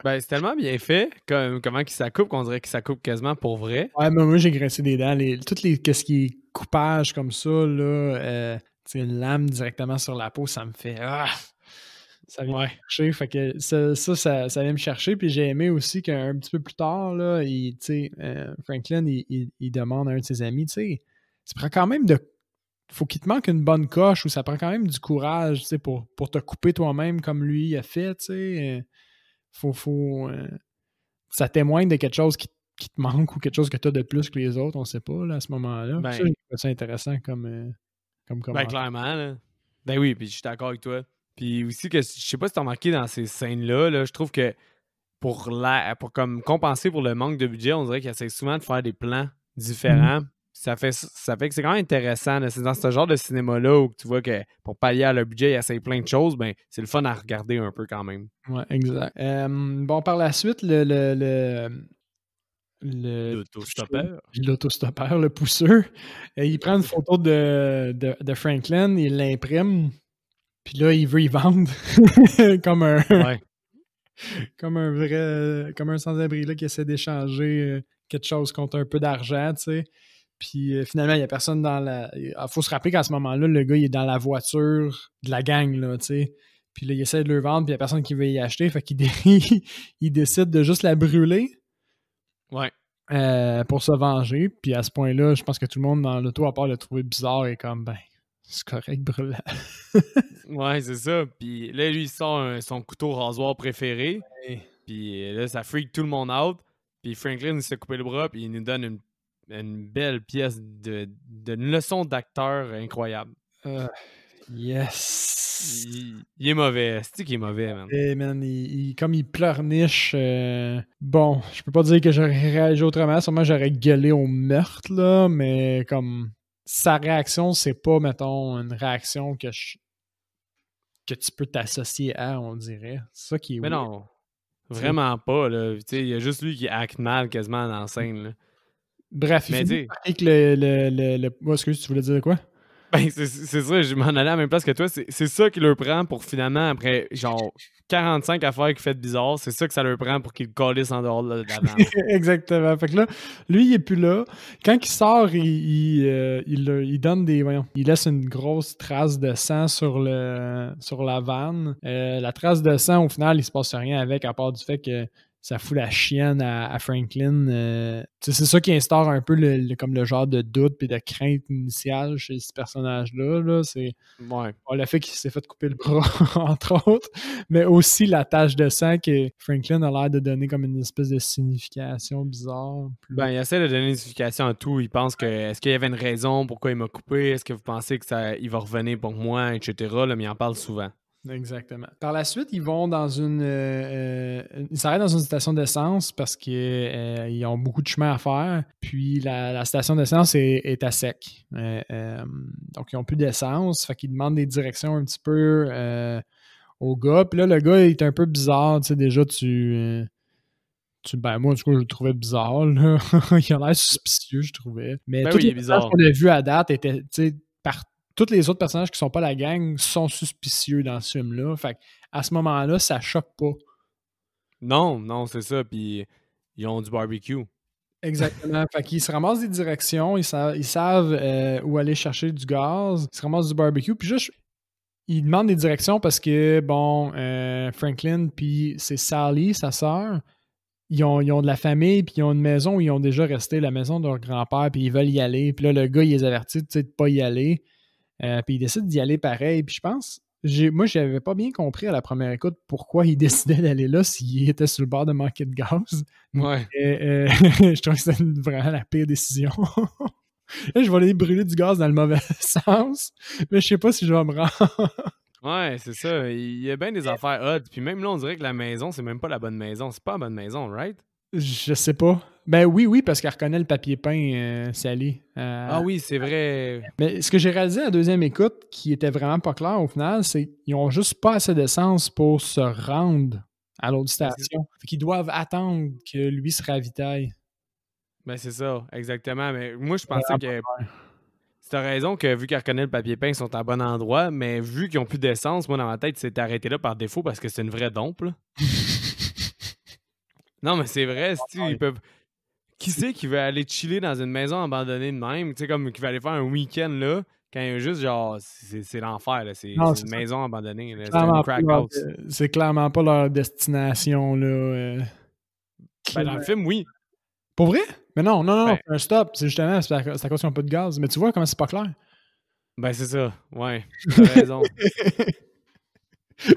Ben, c'est tellement bien fait, comment qu'il s'accoupe, qu'on dirait qu'il s'accoupe quasiment pour vrai. Ouais, mais moi, j'ai grincé des dents. Qu'est-ce qui est coupage comme ça, là, une lame directement sur la peau, ça me fait... Ça vient me chercher. Fait que ça vient me chercher. Puis j'ai aimé aussi qu'un petit peu plus tard, là, Franklin, il demande à un de ses amis, tu sais, ça prend quand même faut qu'il te manque une bonne coche ou ça prend quand même du courage, tu sais, pour te couper toi-même comme lui a fait, tu sais. Ça témoigne de quelque chose qui te manque ou quelque chose que tu as de plus que les autres, on sait pas, là, à ce moment-là. Ben, ça, j'ai trouvé ça intéressant comme ben, clairement, là. Ben oui, puis je suis d'accord avec toi. Puis aussi que je sais pas si t'as remarqué dans ces scènes-là, là, je trouve que pour comme compenser pour le manque de budget, on dirait qu'ils essaient souvent de faire des plans différents. Ça fait que c'est quand même intéressant. Là. C'est dans ce genre de cinéma-là où tu vois que pour pallier à leur budget, ils essayent plein de choses, ben c'est le fun à regarder un peu quand même. Ouais, exact. Bon, par la suite, l'autostoppeur, le pousseur, il prend une photo de Franklin, il l'imprime, puis là, il veut y vendre comme un comme un sans-abri là, qui essaie d'échanger quelque chose contre un peu d'argent, tu sais. Puis finalement, il n'y a personne dans la... Il faut se rappeler qu'à ce moment-là, le gars, il est dans la voiture de la gang, là, tu sais. Puis là, il essaie de le vendre, puis il n'y a personne qui veut y acheter, fait qu'il il décide de juste la brûler. Ouais. Pour se venger. Puis à ce point-là, je pense que tout le monde dans l'auto, à part le trouver bizarre, est comme, ben, c'est correct, brûle. Ouais, c'est ça. Puis là, lui, il sort son couteau rasoir préféré. Ouais. Puis là, ça freak tout le monde out. Puis Franklin, il s'est coupé le bras, puis il nous donne une belle pièce d'une leçon d'acteur incroyable. Yes! Il est mauvais. C'est qu'il est mauvais, man. Et man, comme il pleurniche, bon, je peux pas dire que j'aurais réagi autrement. Sûrement, j'aurais gueulé au meurtre, là, mais comme sa réaction, c'est pas, mettons, une réaction que tu peux t'associer à, on dirait. C'est ça qui est Mais weird. non, vraiment pas, là. Tu sais, il y a juste lui qui acte mal quasiment dans la scène, là. Bref, mais il finit par que oh, excuse, tu voulais dire quoi? Ben, c'est ça, je m'en allais à la même place que toi. C'est ça qui leur prend pour finalement, après genre 45 affaires qu'il fait de bizarre, c'est ça que ça leur prend pour qu'ils le calissent en dehors de la vanne. Exactement. Fait que là, lui, il est plus là. Quand il sort, il donne des... Voyons, il laisse une grosse trace de sang sur la vanne. La trace de sang, au final, il se passe rien avec, à part du fait que ça fout la chienne à Franklin. C'est ça qui instaure un peu comme le genre de doute et de crainte initiale chez ce personnage-là. Là. C'est Ouais. le fait qu'il s'est fait couper le bras, entre autres, mais aussi la tache de sang que Franklin a l'air de donner comme une espèce de signification bizarre. Ben, il essaie de donner une signification à tout. Il pense que est-ce qu'il y avait une raison pourquoi il m'a coupé? Est-ce que vous pensez que il va revenir pour moi, etc. Là, mais il en parle souvent. Exactement. Par la suite, ils vont dans ils s'arrêtent dans une station d'essence parce qu'ils ont beaucoup de chemin à faire. Puis la station d'essence est à sec. Donc, ils n'ont plus d'essence. Fait qu'ils demandent des directions un petit peu au gars. Puis là, le gars est un peu bizarre. Tu sais, déjà, ben, moi, du coup, je le trouvais bizarre. Là. Il a l'air suspicieux, je trouvais. Mais Ben tous oui, il les est personnages bizarre. qu'on a vus à date étaient, tu sais, tous les autres personnages qui sont pas la gang sont suspicieux dans ce film-là. Fait à ce moment-là, ça choque pas. Non, c'est ça. Puis ils ont du barbecue. Exactement. Fait qu'ils se ramassent des directions, ils savent où aller chercher du gaz, ils se ramassent du barbecue, puis juste, ils demandent des directions parce que, bon, Franklin puis c'est Sally, sa sœur, ils ont de la famille, puis ils ont une maison où ils ont déjà resté, la maison de leur grand-père, puis ils veulent y aller. Puis là, le gars, il les avertit de ne pas y aller. Puis il décide d'y aller pareil. Puis je pense, moi, j'avais pas bien compris à la première écoute pourquoi il décidait d'aller là s'il était sur le bord de manquer de gaz. Ouais. Je trouve que c'était vraiment la pire décision. Là, je vais aller brûler du gaz dans le mauvais sens, mais je sais pas si je vais me rendre. Ouais, c'est ça. Il y a bien des affaires odd. Puis même là, on dirait que la maison, c'est même pas la bonne maison. C'est pas la bonne maison, right? Je sais pas. Ben oui, parce qu'elle reconnaît le papier peint, Sally. Ah oui, c'est vrai. Mais ce que j'ai réalisé à la deuxième écoute, qui était vraiment pas clair au final, c'est qu'ils ont juste pas assez d'essence pour se rendre à l'autre station. Fait qu'ils doivent attendre que lui se ravitaille. Ben c'est ça, exactement. Mais moi, je pensais Vraiment que pas clair. t'as raison que vu qu'elle reconnaît le papier peint, ils sont à bon endroit, mais vu qu'ils ont plus d'essence, moi, dans ma tête, c'est arrêté là par défaut parce que c'est une vraie dompe, là. Non, mais c'est vrai, ils peuvent. Qui c'est qui veut aller chiller dans une maison abandonnée de même? Tu sais, comme qui va aller faire un week-end là, quand il y a juste genre. C'est l'enfer, là. C'est Non, une c'est ça. maison abandonnée, là. C'est une crack house. C'est clairement pas leur destination, là. Ben, dans le film, oui. Pour vrai? Mais non, Ben, c'est un stop. C'est justement, c'est à cause qu'ils n'ont pas de gaz. Mais tu vois comment c'est pas clair? ben c'est ça. Ouais. T'as raison.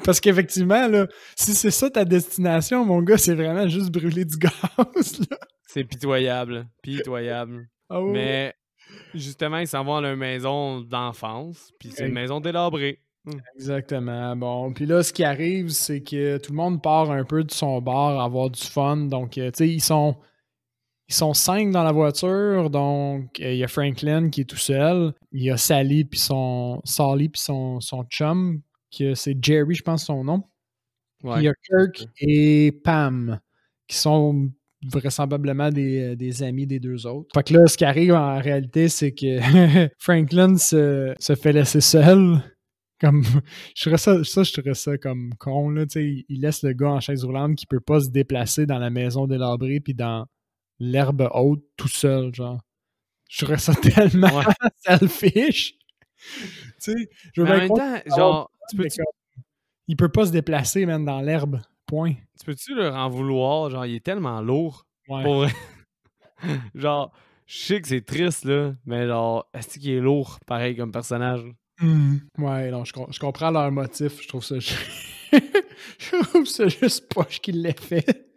Parce qu'effectivement, là, si c'est ça ta destination, mon gars, c'est vraiment juste brûler du gaz, là. C'est pitoyable. Pitoyable. Ah ouais, ouais. Mais justement, ils s'en vont à leur maison d'enfance, puis c'est une maison délabrée. Exactement. Bon, puis là, ce qui arrive, c'est que tout le monde part un peu de son bar à avoir du fun. Donc, tu sais, ils sont 5 dans la voiture. Donc, il y a Franklin qui est tout seul. Il y a Sally puis son chum, que c'est Jerry, je pense son nom. Puis il y a Kirk et Pam, qui sont vraisemblablement des amis des deux autres. Fait que là, ce qui arrive en réalité, c'est que Franklin se fait laisser seul. Comme, je trouverais ça comme con, là, tu sais, il laisse le gars en chaise roulante qui peut pas se déplacer dans la maison délabrée puis dans l'herbe haute tout seul, genre. Je trouverais ça tellement selfish. Tu sais, je veux Mais en bien même croire temps, genre, il peut pas se déplacer, même dans l'herbe. Point. tu peux-tu leur en vouloir? Genre, il est tellement lourd. Ouais. Pour vrai. Genre, je sais que c'est triste, là, mais genre, est-ce qu'il est lourd, pareil, comme personnage? Ouais, non, je comprends leur motif. Je trouve ça, je trouve ça juste poche qu'il l'ait fait.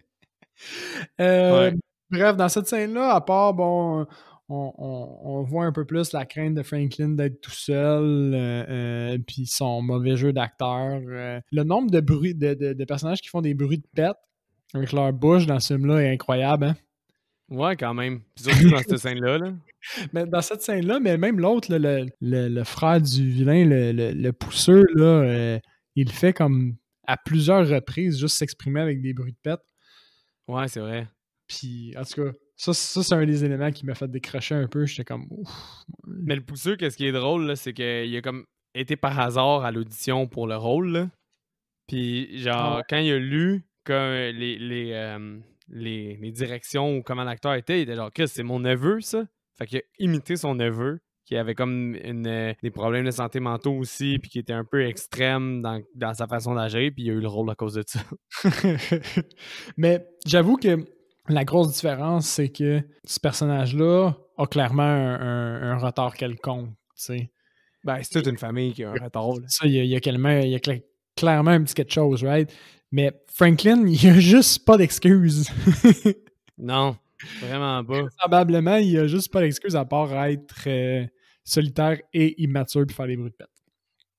Bref, dans cette scène-là, à part, bon, on voit un peu plus la crainte de Franklin d'être tout seul, puis son mauvais jeu d'acteur. Le nombre de bruits, de personnages qui font des bruits de pète avec leur bouche dans ce film-là est incroyable, hein? Ouais, quand même. Puis surtout dans cette scène-là, là. Mais dans cette scène-là, mais même l'autre, là, le frère du vilain, le pousseux, là, il le fait comme à plusieurs reprises, juste s'exprimer avec des bruits de pète. Ouais, c'est vrai. Puis, en tout cas, ça c'est un des éléments qui m'a fait décrocher un peu. J'étais comme, ouf. Mais le pousseux, qu'est-ce qui est drôle, là, c'est qu'il a comme été par hasard à l'audition pour le rôle, là. Puis, genre, quand il a lu que les directions ou comment l'acteur était, il était genre, Chris, c'est mon neveu, ça. Fait qu'il a imité son neveu. qui avait comme des problèmes de santé mentaux aussi, puis qui était un peu extrême dans sa façon d'agir, puis il a eu le rôle à cause de ça. Mais j'avoue que la grosse différence, c'est que ce personnage-là a clairement un retard quelconque, tu sais. Ben, c'est toute une famille qui a un retard. Là. Ça, il y a clairement un petit quelque chose, right? Mais Franklin, il a juste pas d'excuses. Non, vraiment pas. Probablement, il a juste pas d'excuses à part être solitaire et immature puis faire des bruits de pète.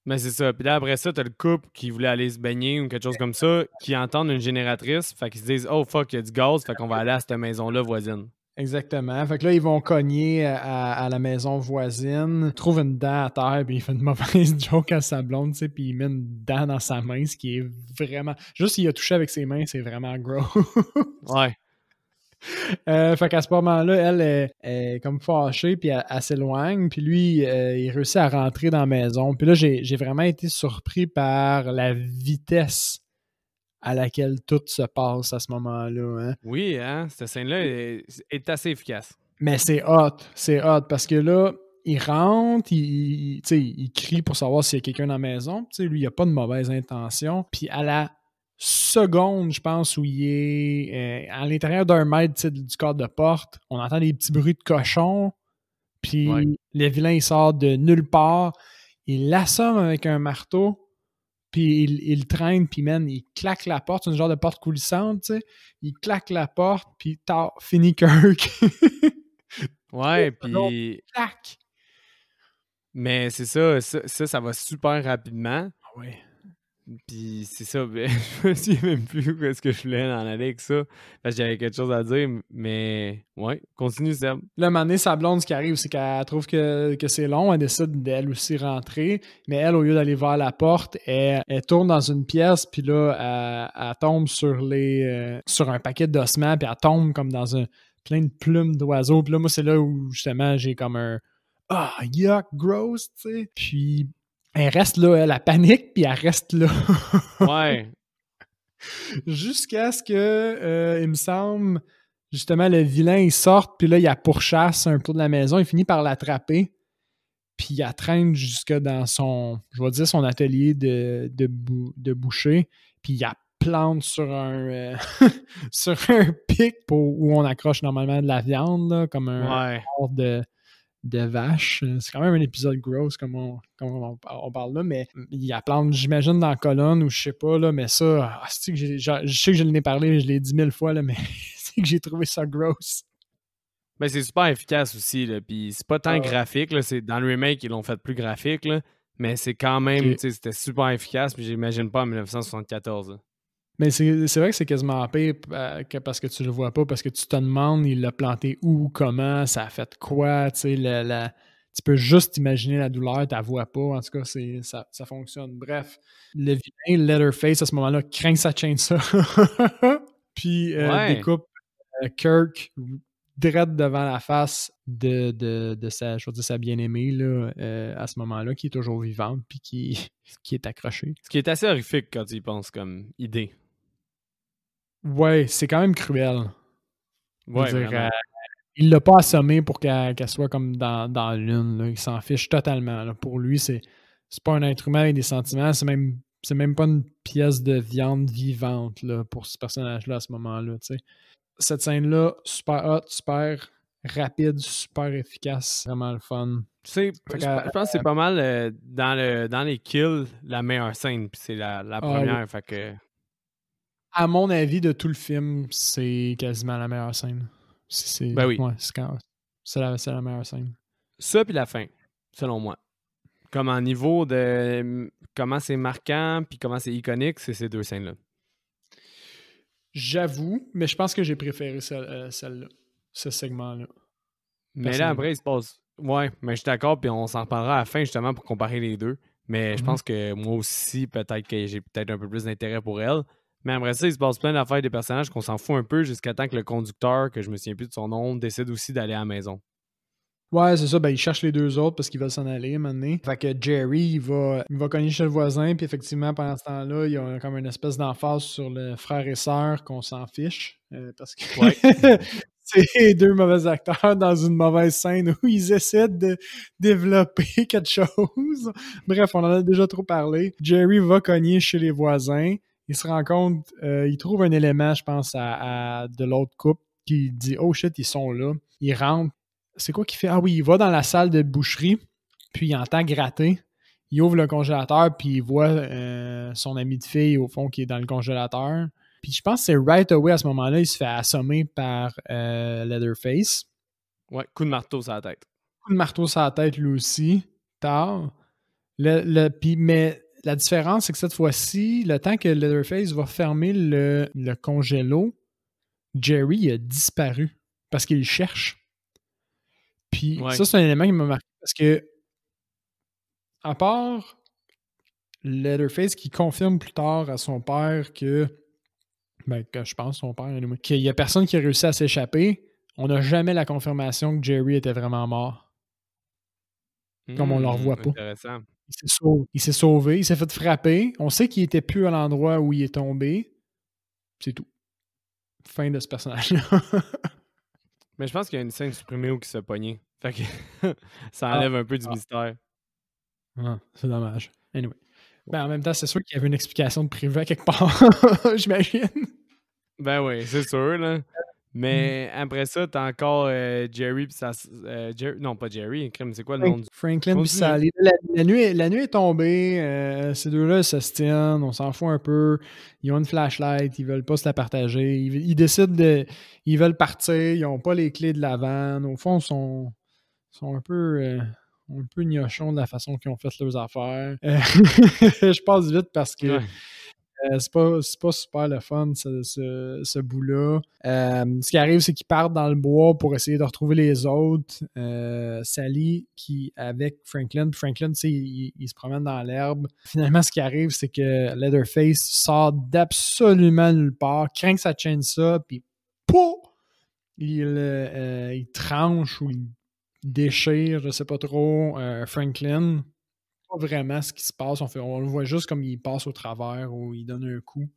Mais c'est ça. Puis là, après ça, t'as le couple qui voulait aller se baigner ou quelque chose comme ça, qui entendent une génératrice, fait qu'ils se disent « Oh fuck, il y a du gaz, fait qu'on va aller à cette maison-là voisine. » Exactement. Fait que là, ils vont cogner à la maison voisine, trouvent une dent à terre, puis il fait une mauvaise joke à sa blonde, tu sais, puis il met une dent dans sa main, ce qui est vraiment... Juste, il a touché avec ses mains, c'est vraiment gros. Ouais. Fait qu'à ce moment-là, elle est comme fâchée, puis elle s'éloigne, puis lui, il réussit à rentrer dans la maison. Puis là, j'ai vraiment été surpris par la vitesse à laquelle tout se passe à ce moment-là. Hein? Oui, hein, cette scène-là est assez efficace. Mais c'est hot, parce que là, il rentre, il crie pour savoir s'il y a quelqu'un dans la maison. Tu sais, lui, il n'a pas de mauvaise intention. Puis à la seconde, je pense, où il est à l'intérieur d'un mètre du cadre de porte, on entend des petits bruits de cochon. Puis le vilain, il sort de nulle part. Il l'assomme avec un marteau. Puis il traîne, puis man, il claque la porte. C'est une genre de porte coulissante, tu sais. Il claque la porte, puis fini Kirk. Ouais, puis... Clac! Mais c'est ça, ça va super rapidement. Ah ouais. Puis c'est ça, je me souviens même plus où est-ce que je voulais en aller avec ça. Parce que j'avais quelque chose à dire, mais ouais, continue, Seb. Là, à un moment donné, sa blonde, ce qui arrive, c'est qu'elle trouve que c'est long. Elle décide d'elle aussi rentrer. Mais elle, au lieu d'aller vers la porte, elle tourne dans une pièce, puis là, elle tombe sur un paquet d'ossements, puis elle tombe comme dans plein de plumes d'oiseaux. Puis là, moi, c'est là où, justement, j'ai comme un « Ah, yuck, gross », tu sais. Puis elle reste là, elle panique, puis elle reste là. Ouais. Jusqu'à ce que, il me semble, justement, le vilain, il sorte, puis là, il la pourchasse un peu de la maison. Il finit par l'attraper, puis il la traîne jusque dans son atelier de boucher, puis il la plante sur un sur un pic où on accroche normalement de la viande, là, comme un hors de vache. C'est quand même un épisode gross comme on parle là, mais il la plante, j'imagine, dans la colonne ou je sais pas, là, mais ça, je sais que je l'ai parlé, je l'ai dit 1000 fois, là, mais c'est que j'ai trouvé ça gross. Ben, c'est super efficace aussi, là, puis c'est pas tant graphique, là, c'est dans le remake, ils l'ont fait plus graphique, là, mais c'est quand même, tu sais, c'était super efficace, puis j'imagine pas en 1974, là. Mais c'est vrai que c'est quasiment pire parce que tu le vois pas, parce que tu te demandes, il l'a planté où, comment, ça a fait quoi, tu sais, tu peux juste imaginer la douleur, tu la vois pas, en tout cas, ça fonctionne. Bref, le vilain, Leatherface, à ce moment-là, craint sa chainsaw, puis découpe Kirk direct devant la face de sa bien-aimée, là, à ce moment-là, qui est toujours vivante, puis qui est accrochée. Ce qui est assez horrifique quand tu y penses comme idée. Ouais, c'est quand même cruel. Ouais, il l'a pas assommé pour qu'elle soit comme dans la lune. Là. Il s'en fiche totalement. Là. Pour lui, c'est pas un être humain avec des sentiments. C'est même pas une pièce de viande vivante là, pour ce personnage-là à ce moment-là. T'sais. Cette scène-là, super hot, super rapide, super efficace. Vraiment le fun. Tu sais, je pense que c'est pas mal dans les kills la meilleure scène. Puis c'est la première. Oui. Fait que... À mon avis, de tout le film, c'est quasiment la meilleure scène. Ben oui. Ouais, c'est la meilleure scène. Ça puis la fin, selon moi. Comme en niveau de comment c'est marquant puis comment c'est iconique, c'est ces deux scènes-là. J'avoue, mais je pense que j'ai préféré celle-là, ce segment-là. Mais là, après, il se passe... Ouais, mais je suis d'accord, puis on s'en reparlera à la fin, justement, pour comparer les deux. Mais je pense que moi aussi, peut-être que j'ai peut-être un peu plus d'intérêt pour elle. Mais après ça, il se passe plein d'affaires des personnages qu'on s'en fout un peu jusqu'à temps que le conducteur, que je me souviens plus de son nom, décide aussi d'aller à la maison. Ouais, c'est ça. Ben, il cherche les deux autres parce qu'ils veulent s'en aller maintenant. Fait que Jerry, il va cogner chez le voisin, puis effectivement, pendant ce temps-là, il y a comme une espèce d'emphase sur le frère et sœur qu'on s'en fiche. Parce que c'est deux mauvais acteurs dans une mauvaise scène où ils essaient de développer quelque chose. Bref, on en a déjà trop parlé. Jerry va cogner chez les voisins. Il se rend compte, il trouve un élément, je pense, de l'autre couple qui dit « Oh shit, ils sont là ». Il rentre. C'est quoi qu'il fait? Ah oui, il va dans la salle de boucherie, puis il entend gratter. Il ouvre le congélateur, puis il voit son ami de fille, au fond, qui est dans le congélateur. Puis je pense que c'est right away, à ce moment-là, il se fait assommer par Leatherface. Ouais, coup de marteau sur la tête. Coup de marteau sur la tête, lui aussi. Tard. Mais la différence, c'est que cette fois-ci, le temps que Leatherface va fermer le congélo, Jerry a disparu parce qu'il le cherche. Puis ça, c'est un élément qui m'a marqué parce que, à part Leatherface qui confirme plus tard à son père que je pense son père, qu'il n'y a personne qui a réussi à s'échapper, on n'a jamais la confirmation que Jerry était vraiment mort. Comme on ne le revoit pas. Intéressant. Il s'est sauvé, il s'est fait frapper. On sait qu'il était plus à l'endroit où il est tombé. C'est tout. Fin de ce personnage-là. Mais je pense qu'il y a une scène supprimée où il se pogné. Fait que ça enlève un peu du mystère. Ah, c'est dommage. Anyway. Ben, en même temps, c'est sûr qu'il y avait une explication de privé à quelque part, j'imagine. Ben oui, c'est sûr, là. Mais après ça, t'as encore Jerry pis ça. Non, pas Jerry. C'est quoi le nom du. Franklin pis Sally. La nuit est tombée. Ces deux-là se tiennent. On s'en fout un peu. Ils ont une flashlight. Ils veulent pas se la partager. Ils décident de. Ils veulent partir. Ils n'ont pas les clés de la vanne. Au fond, ils sont un peu gnochons de la façon qu'ils ont fait leurs affaires. Je passe vite parce que. Ouais. C'est pas super le fun, ce bout-là. Ce qui arrive, c'est qu'ils partent dans le bois pour essayer de retrouver les autres. Sally, qui avec Franklin, il se promène dans l'herbe. Finalement, ce qui arrive, c'est que Leatherface sort d'absolument nulle part, craint sa chaîne ça, puis pouf! Il tranche ou il déchire, je sais pas trop, Franklin. Pas vraiment ce qui se passe. On le voit juste comme il passe au travers ou il donne un coup.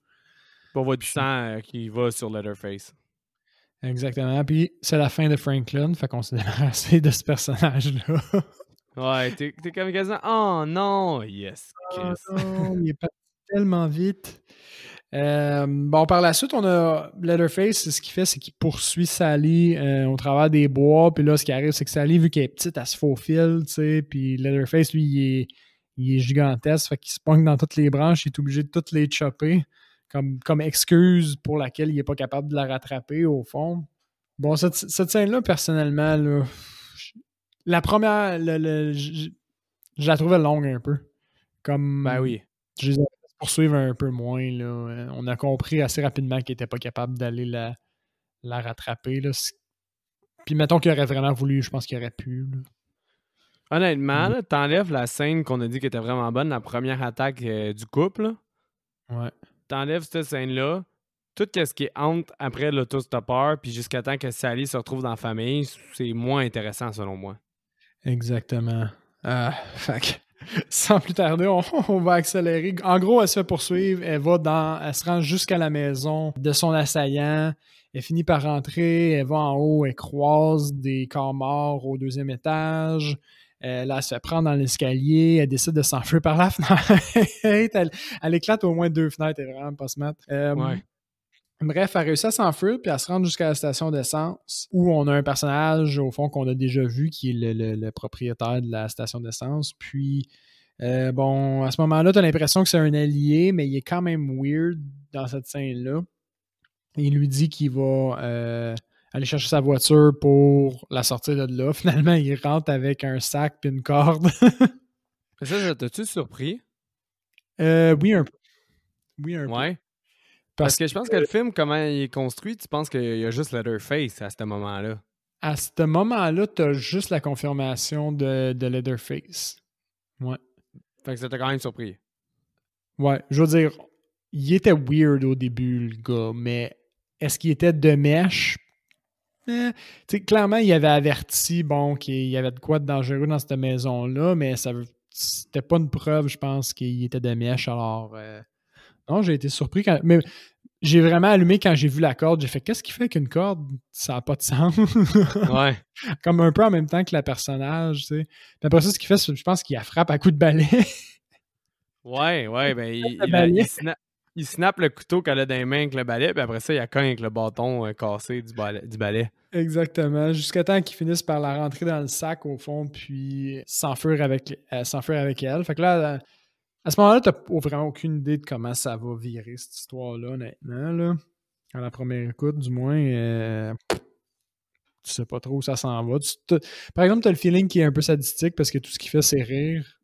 On voit du sang qui va sur Leatherface. Exactement. Puis c'est la fin de Franklin, fait qu'on s'est débarrassé de ce personnage-là. Ouais, t'es comme quasiment. Oh non! Yes! Oh non, il est parti tellement vite. Par la suite, on a Leatherface, ce qu'il fait, c'est qu'il poursuit Sally au travers des bois. Puis là, ce qui arrive, c'est que Sally, vu qu'elle est petite, elle se faufile, tu sais. Puis Leatherface, lui, il est gigantesque, fait qu'il se pogne dans toutes les branches, il est obligé de toutes les chopper comme excuse pour laquelle il n'est pas capable de la rattraper, au fond. Bon, cette scène-là, personnellement, là, la première, je la trouvais longue un peu. Comme, ben oui. Je les ai poursuivre un peu moins. Là. On a compris assez rapidement qu'il n'était pas capable d'aller la rattraper. Là. Puis mettons qu'il aurait vraiment voulu, je pense qu'il aurait pu. Là. Honnêtement, là, t'enlèves la scène qu'on a dit qui était vraiment bonne, la première attaque du couple. Là. Ouais. T'enlèves cette scène-là, tout ce qui est entre après l'autostoppeur, puis jusqu'à temps que Sally se retrouve dans la famille, c'est moins intéressant selon moi. Exactement. Fait sans plus tarder, on va accélérer. En gros, elle se fait poursuivre, elle se rend jusqu'à la maison de son assaillant, elle finit par rentrer, elle va en haut, elle croise des corps morts au 2e étage. Là, elle se fait prendre dans l'escalier, elle décide de s'enfuir par la fenêtre. elle éclate au moins 2 fenêtres, elle est vraiment pas smart. Ouais. Bref, elle réussit à s'enfuir, puis elle se rend jusqu'à la station d'essence, où on a un personnage, au fond, qu'on a déjà vu, qui est le propriétaire de la station d'essence. Puis, à ce moment-là, tu as l'impression que c'est un allié, mais il est quand même weird dans cette scène-là. Il lui dit qu'il va aller chercher sa voiture pour la sortir de là. Finalement, il rentre avec un sac puis une corde. Ça t'as-tu surpris? Oui, un peu. Oui, un peu. Ouais. Parce que je pense que le film, comment il est construit, tu penses qu'il y a juste Leatherface à ce moment-là? À ce moment-là, tu as juste la confirmation de Leatherface. Ouais. Fait que ça t'a quand même surpris. Ouais, je veux dire, il était weird au début, le gars, mais est-ce qu'il était de mèche? Clairement, il avait averti qu'il y avait de quoi de dangereux dans cette maison-là, mais c'était pas une preuve, je pense, qu'il était de mèche. Alors, non, j'ai été surpris. Mais j'ai vraiment allumé quand j'ai vu la corde. J'ai fait, qu'est-ce qui fait qu'une corde, ça n'a pas de sens? Ouais. Comme un peu en même temps que le personnage, tu sais. Puis après ça, ce qu'il fait, je pense qu'il la frappe à coups de balai. Ouais, ben Le balai. il snap le couteau qu'elle a dans les mains avec le balai, puis après ça, il a cogne avec le bâton cassé du balai. Exactement. Jusqu'à temps qu'il finisse par la rentrer dans le sac, au fond, puis s'enfuir avec elle. Fait que là, à ce moment-là, t'as vraiment aucune idée de comment ça va virer, cette histoire-là, honnêtement, là. À la première écoute, du moins, tu sais pas trop où ça s'en va. Par exemple, t'as le feeling qui est un peu sadistique parce que tout ce qu'il fait, c'est rire.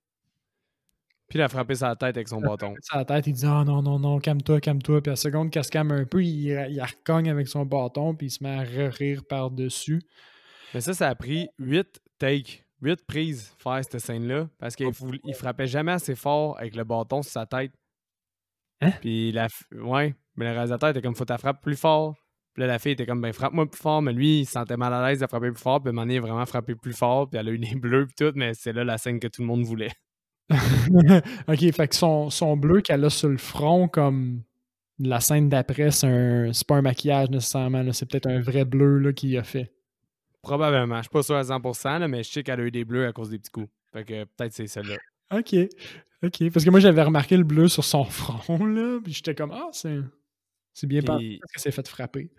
Puis il a frappé sa tête avec son Il a bâton. frappé sa tête, il dit ah non, non, non, calme-toi, calme-toi. Puis à la seconde qu'elle se calme un peu, il recogne avec son bâton, puis il se met à rire par-dessus. Mais ça a pris 8 takes, 8 prises faire cette scène-là, parce qu'il il frappait jamais assez fort avec le bâton sur sa tête. Hein? Puis ouais, mais le réalisateur était comme faut ta frappe plus fort. Puis là, la fille était comme ben frappe-moi plus fort, mais lui, il se sentait mal à l'aise de frapper plus fort, puis à un moment donné, il a vraiment frappé plus fort, puis elle a eu les bleus puis tout, mais c'est là la scène que tout le monde voulait. Ok, fait que son bleu qu'elle a sur le front, comme la scène d'après, c'est pas un maquillage nécessairement, là, c'est peut-être un vrai bleu là, qu'il a fait. Probablement, je suis pas sûr à 100%, là, mais je sais qu'elle a eu des bleus à cause des petits coups. Fait que peut-être c'est celle-là. Ok, ok. Parce que moi, j'avais remarqué le bleu sur son front, là, puis j'étais comme, ah, c'est bien pensé Puis parce que c'est fait frapper.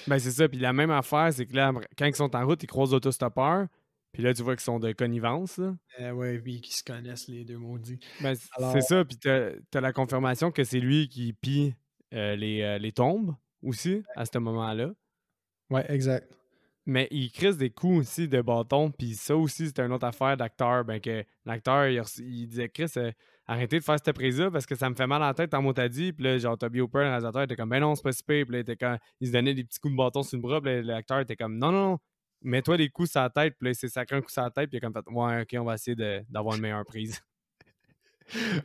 ben c'est ça, puis la même affaire, c'est que là, quand ils sont en route, ils croisent l'autostoppeur, puis là, tu vois qu'ils sont de connivence, là. Ouais, oui, qui se connaissent les deux maudits. Ben, c'est Alors, ça, puis t'as la confirmation que c'est lui qui pille les tombes aussi à ce moment-là. ouais, exact. Mais il crisse des coups aussi de bâton, puis ça aussi, c'était une autre affaire d'acteur. Ben que l'acteur, il disait Chris, arrêtez de faire cette prise-là parce que ça me fait mal à la tête, t'as dit. Puis là, genre, Toby Hooper, le réalisateur, était comme ben non, c'est pas si pire. Puis là, il se donnait des petits coups de bâton sur le bras, puis l'acteur était comme non, non, non, mets-toi des coups sur la tête, puis là, il s'est sacré un coup sur la tête, puis il a comme fait ouais, ok, on va essayer d'avoir une meilleure prise.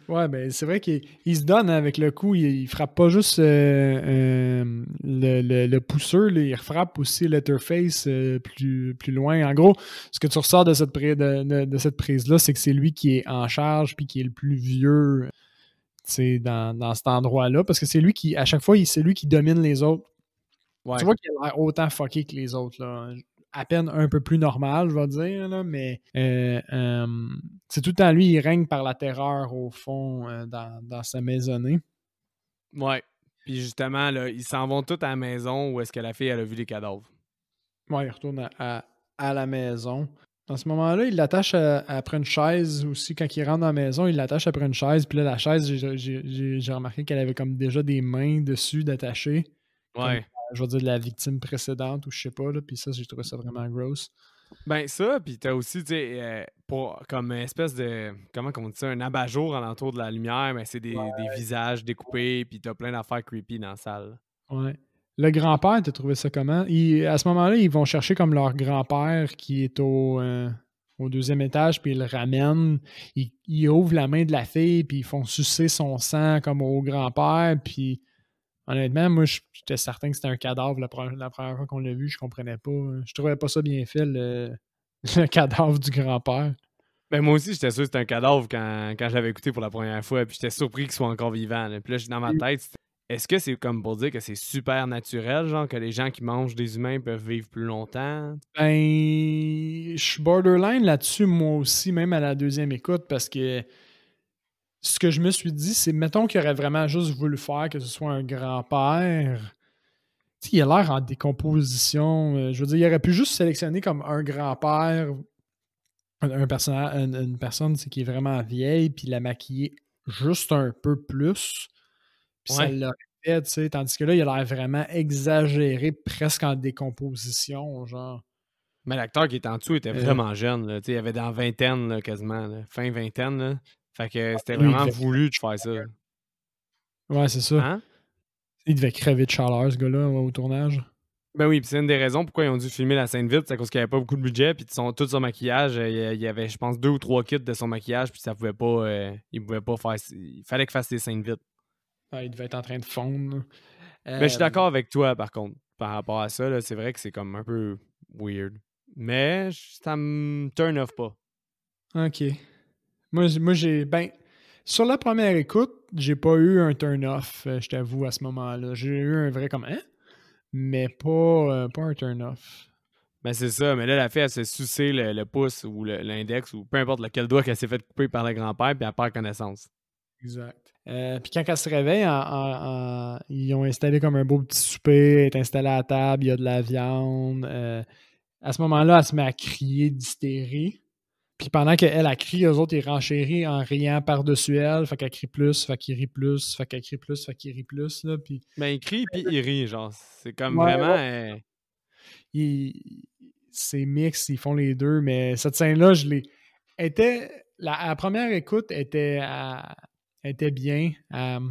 Ouais, mais c'est vrai qu'il se donne hein, avec le coup. Il frappe pas juste le pousseur, là, il frappe aussi Letterface plus loin. En gros, ce que tu ressors de cette prise-là, c'est que c'est lui qui est en charge puis qui est le plus vieux dans cet endroit-là. Parce que c'est lui qui, à chaque fois, c'est lui qui domine les autres. Tu Ouais. vois qu'il a l'air autant fucké que les autres. Là. À peine un peu plus normal, je vais dire, là, mais c'est tout le temps lui, il règne par la terreur au fond dans sa maisonnée. Ouais. Puis justement, là, ils s'en vont tous à la maison où est-ce que la fille, elle a vu les cadavres. Ouais, il retourne à la maison. À ce moment-là, il l'attache après une chaise aussi. Quand il rentre dans la maison, il l'attache après une chaise. Puis là, la chaise, j'ai remarqué qu'elle avait comme déjà des mains dessus d'attacher. Comme, Ouais. je vais dire, de la victime précédente ou je sais pas. Là, puis ça, j'ai trouvé ça vraiment gross. Ben ça, puis t'as aussi, tu sais, pour comme une espèce de, comment on dit ça, un abat-jour alentour de la lumière, mais c'est des visages découpés, puis t'as plein d'affaires creepy dans la salle. Ouais. Le grand-père, t'as trouvé ça comment? À ce moment-là, ils vont chercher comme leur grand-père qui est au deuxième étage, puis ils le ramènent. Ils ouvrent la main de la fille, puis ils font sucer son sang comme au grand-père. Puis honnêtement, moi, j'étais certain que c'était un cadavre la première fois qu'on l'a vu. Je comprenais pas. Je trouvais pas ça bien fait, le cadavre du grand-père. Ben moi aussi, j'étais sûr que c'était un cadavre quand je l'avais écouté pour la première fois, puis j'étais surpris qu'il soit encore vivant. Là. Puis là, dans ma tête, est-ce que c'est comme pour dire que c'est super naturel, genre que les gens qui mangent des humains peuvent vivre plus longtemps? Ben, je suis borderline là-dessus, moi aussi, même à la deuxième écoute, parce que ce que je me suis dit, c'est mettons qu'il aurait vraiment juste voulu faire que ce soit un grand-père. Tu sais, il a l'air en décomposition. Je veux dire, il aurait pu juste sélectionner comme un grand-père, un personnage, une personne qui est vraiment vieille, puis la maquiller juste un peu plus. Puis ça Ouais. l'aurait fait, tu sais. Tandis que là, il a l'air vraiment exagéré, presque en décomposition, genre. Mais l'acteur qui était en dessous était Euh, vraiment jeune, là. Tu sais, il avait dans vingtaine, là, quasiment, là. Fin vingtaine, là. Fait que c'était Lui, il vraiment devait voulu de faire ça. Ouais, c'est ça. Hein? Il devait crever de chaleur, ce gars-là, au tournage. Ben oui, puis c'est une des raisons pourquoi ils ont dû filmer la scène vite, c'est à cause qu'il n'y avait pas beaucoup de budget, puis tout son maquillage, il y avait, je pense, 2 ou 3 kits de son maquillage, puis ça pouvait pas, il pouvait pas faire, il fallait qu'il fasse des scènes vite. Ah, il devait être en train de fondre. Mais je suis Euh, d'accord avec toi, par contre, par rapport à ça, là, c'est vrai que c'est comme un peu weird. Mais ça me turn off pas. OK. Moi j'ai. Ben, Sur la première écoute, j'ai pas eu un turn-off, je t'avoue, à ce moment-là. J'ai eu un vrai comme « Hein? » Mais pas un turn-off. Ben c'est ça, mais là, la fille, elle s'est sucé le pouce ou l'index ou peu importe lequel doigt qu'elle s'est fait couper par le grand-père, puis elle perd connaissance. Exact. Puis quand elle se réveille, ils ont installé comme un beau petit souper, elle est installée à la table, il y a de la viande. À ce moment-là, elle se met à crier d'hystérie. Puis pendant qu'elle a crie, eux autres, ils renchérissent en riant par-dessus elle. Fait qu'elle crie plus, fait qu'il rit plus, fait qu'elle crie plus, fait qu'il rit plus. Là, puis... Ben il crie puis il rit, genre. C'est comme Ouais, vraiment... c'est mix, ils font les deux, mais cette scène-là, je l'ai. La première écoute était bien. Elle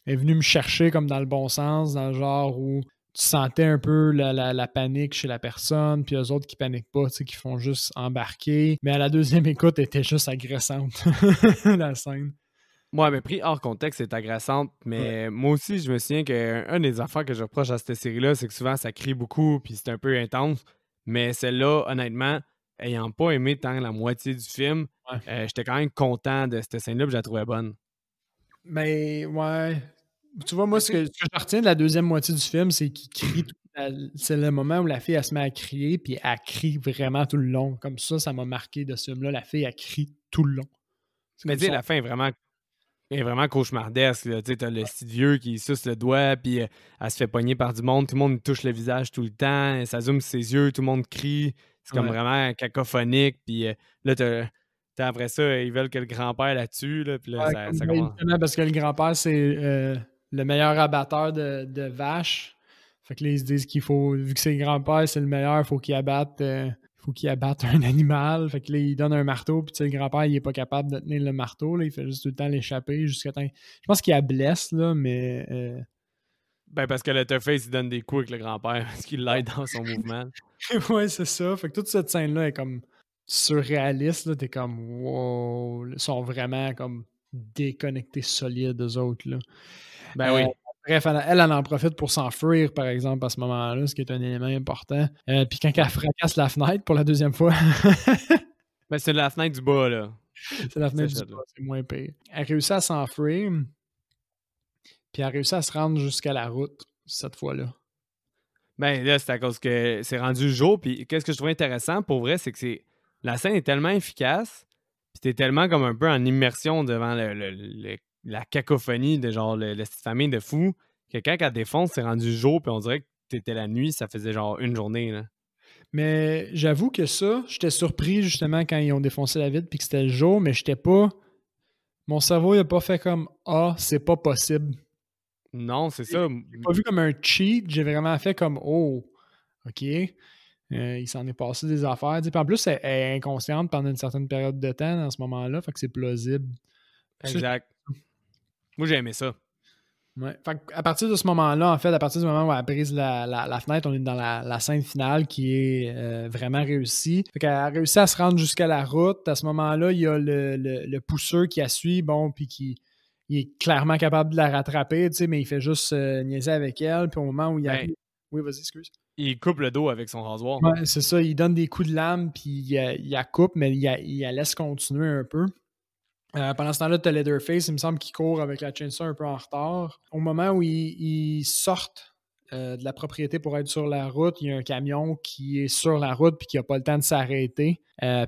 est venue me chercher comme dans le bon sens, dans le genre où tu sentais un peu la panique chez la personne, puis eux autres qui paniquent pas, tu sais, qui font juste embarquer. Mais à la deuxième écoute, elle était juste agressante, la scène. Ouais, mais pris hors contexte, c'est agressante. Mais Ouais. moi aussi, je me souviens qu'un des affaires que je reproche à cette série-là, c'est que souvent, ça crie beaucoup, puis c'est un peu intense. Mais celle-là, honnêtement, ayant pas aimé tant la moitié du film, Ouais. j'étais quand même content de cette scène-là, puis je la trouvais bonne. Mais ouais. Tu vois, moi, ce que je retiens de la deuxième moitié du film, c'est qu'il crie. C'est le moment où la fille, elle se met à crier, puis elle crie vraiment tout le long. Comme ça m'a marqué de ce film-là. La fille, elle crie tout le long. C'est Mais comme tu sais, ça. la fin est vraiment cauchemardesque. Tu sais, t'as le petit vieux qui suce le doigt, puis elle se fait pogner par du monde. Tout le monde lui touche le visage tout le temps. Ça zoome sur ses yeux, tout le monde crie. C'est comme Ouais. vraiment cacophonique. Puis là, après ça, ils veulent que le grand-père la tue. Là, puis là, Ouais, ça commence. justement, parce que le grand-père, c'est le meilleur abatteur de vaches. Fait que là, ils se disent qu'il faut, vu que c'est le grand-père, c'est le meilleur, faut qu'il abatte un animal. Fait que là, il donne un marteau, puis tu sais, le grand-père, il est pas capable de tenir le marteau. Là, il fait juste tout le temps l'échapper jusqu'à temps. Je pense qu'il la blesse, là, mais. Ben, parce que le Leatherface, il donne des coups avec le grand-père parce qu'il l'aide dans son mouvement. Ouais, c'est ça. Fait que toute cette scène-là est comme surréaliste. Là. T'es comme, wow. Ils sont vraiment comme déconnectés solides, eux autres. Là. Ben oui. Bref, elle en profite pour s'enfuir, par exemple, à ce moment-là, ce qui est un élément important. Puis quand elle fracasse la fenêtre pour la deuxième fois, Ben, c'est la fenêtre du bas, là. c'est la fenêtre du bas, c'est moins pire. Elle réussit à s'enfuir, puis elle réussit à se rendre jusqu'à la route, cette fois-là. Ben là, c'est à cause que c'est rendu le jour. Puis qu'est-ce que je trouve intéressant, pour vrai, c'est que la scène est tellement efficace, puis t'es tellement comme un peu en immersion devant la cacophonie de genre la petite famille de fous, que quand elle défonce, c'est rendu le jour, puis on dirait que t'étais la nuit, ça faisait genre une journée, là. Mais j'avoue que ça, j'étais surpris justement quand ils ont défoncé la vitre puis que c'était le jour, mais j'étais pas. Mon cerveau, il a pas fait comme Ah, c'est pas possible. Non, c'est ça. J'ai pas vu comme un cheat, j'ai vraiment fait comme Oh, OK. Il s'en est passé des affaires. Puis en plus, elle est inconsciente pendant une certaine période de temps dans ce moment-là, fait que c'est plausible. Exact. Moi, j'ai aimé ça. Ouais. Fait à partir de ce moment-là, en fait, à partir du moment où elle brise la fenêtre, on est dans la scène finale qui est vraiment réussie. Fait qu'elle a réussi à se rendre jusqu'à la route. À ce moment-là, il y a le pousseur qui la suit, bon, puis il est clairement capable de la rattraper, tu sais, mais il fait juste niaiser avec elle. Puis au moment où il arrive... Oui, vas-y, excuse. Il coupe le dos avec son rasoir. Ouais, c'est ça. Il donne des coups de lame, puis il la coupe, mais il la laisse continuer un peu. Pendant ce temps-là, tu as Leatherface, il me semble qu'il court avec la chainsaw un peu en retard. Au moment où ils sortent de la propriété pour être sur la route, il y a un camion qui est sur la route puis qui n'a pas le temps de s'arrêter,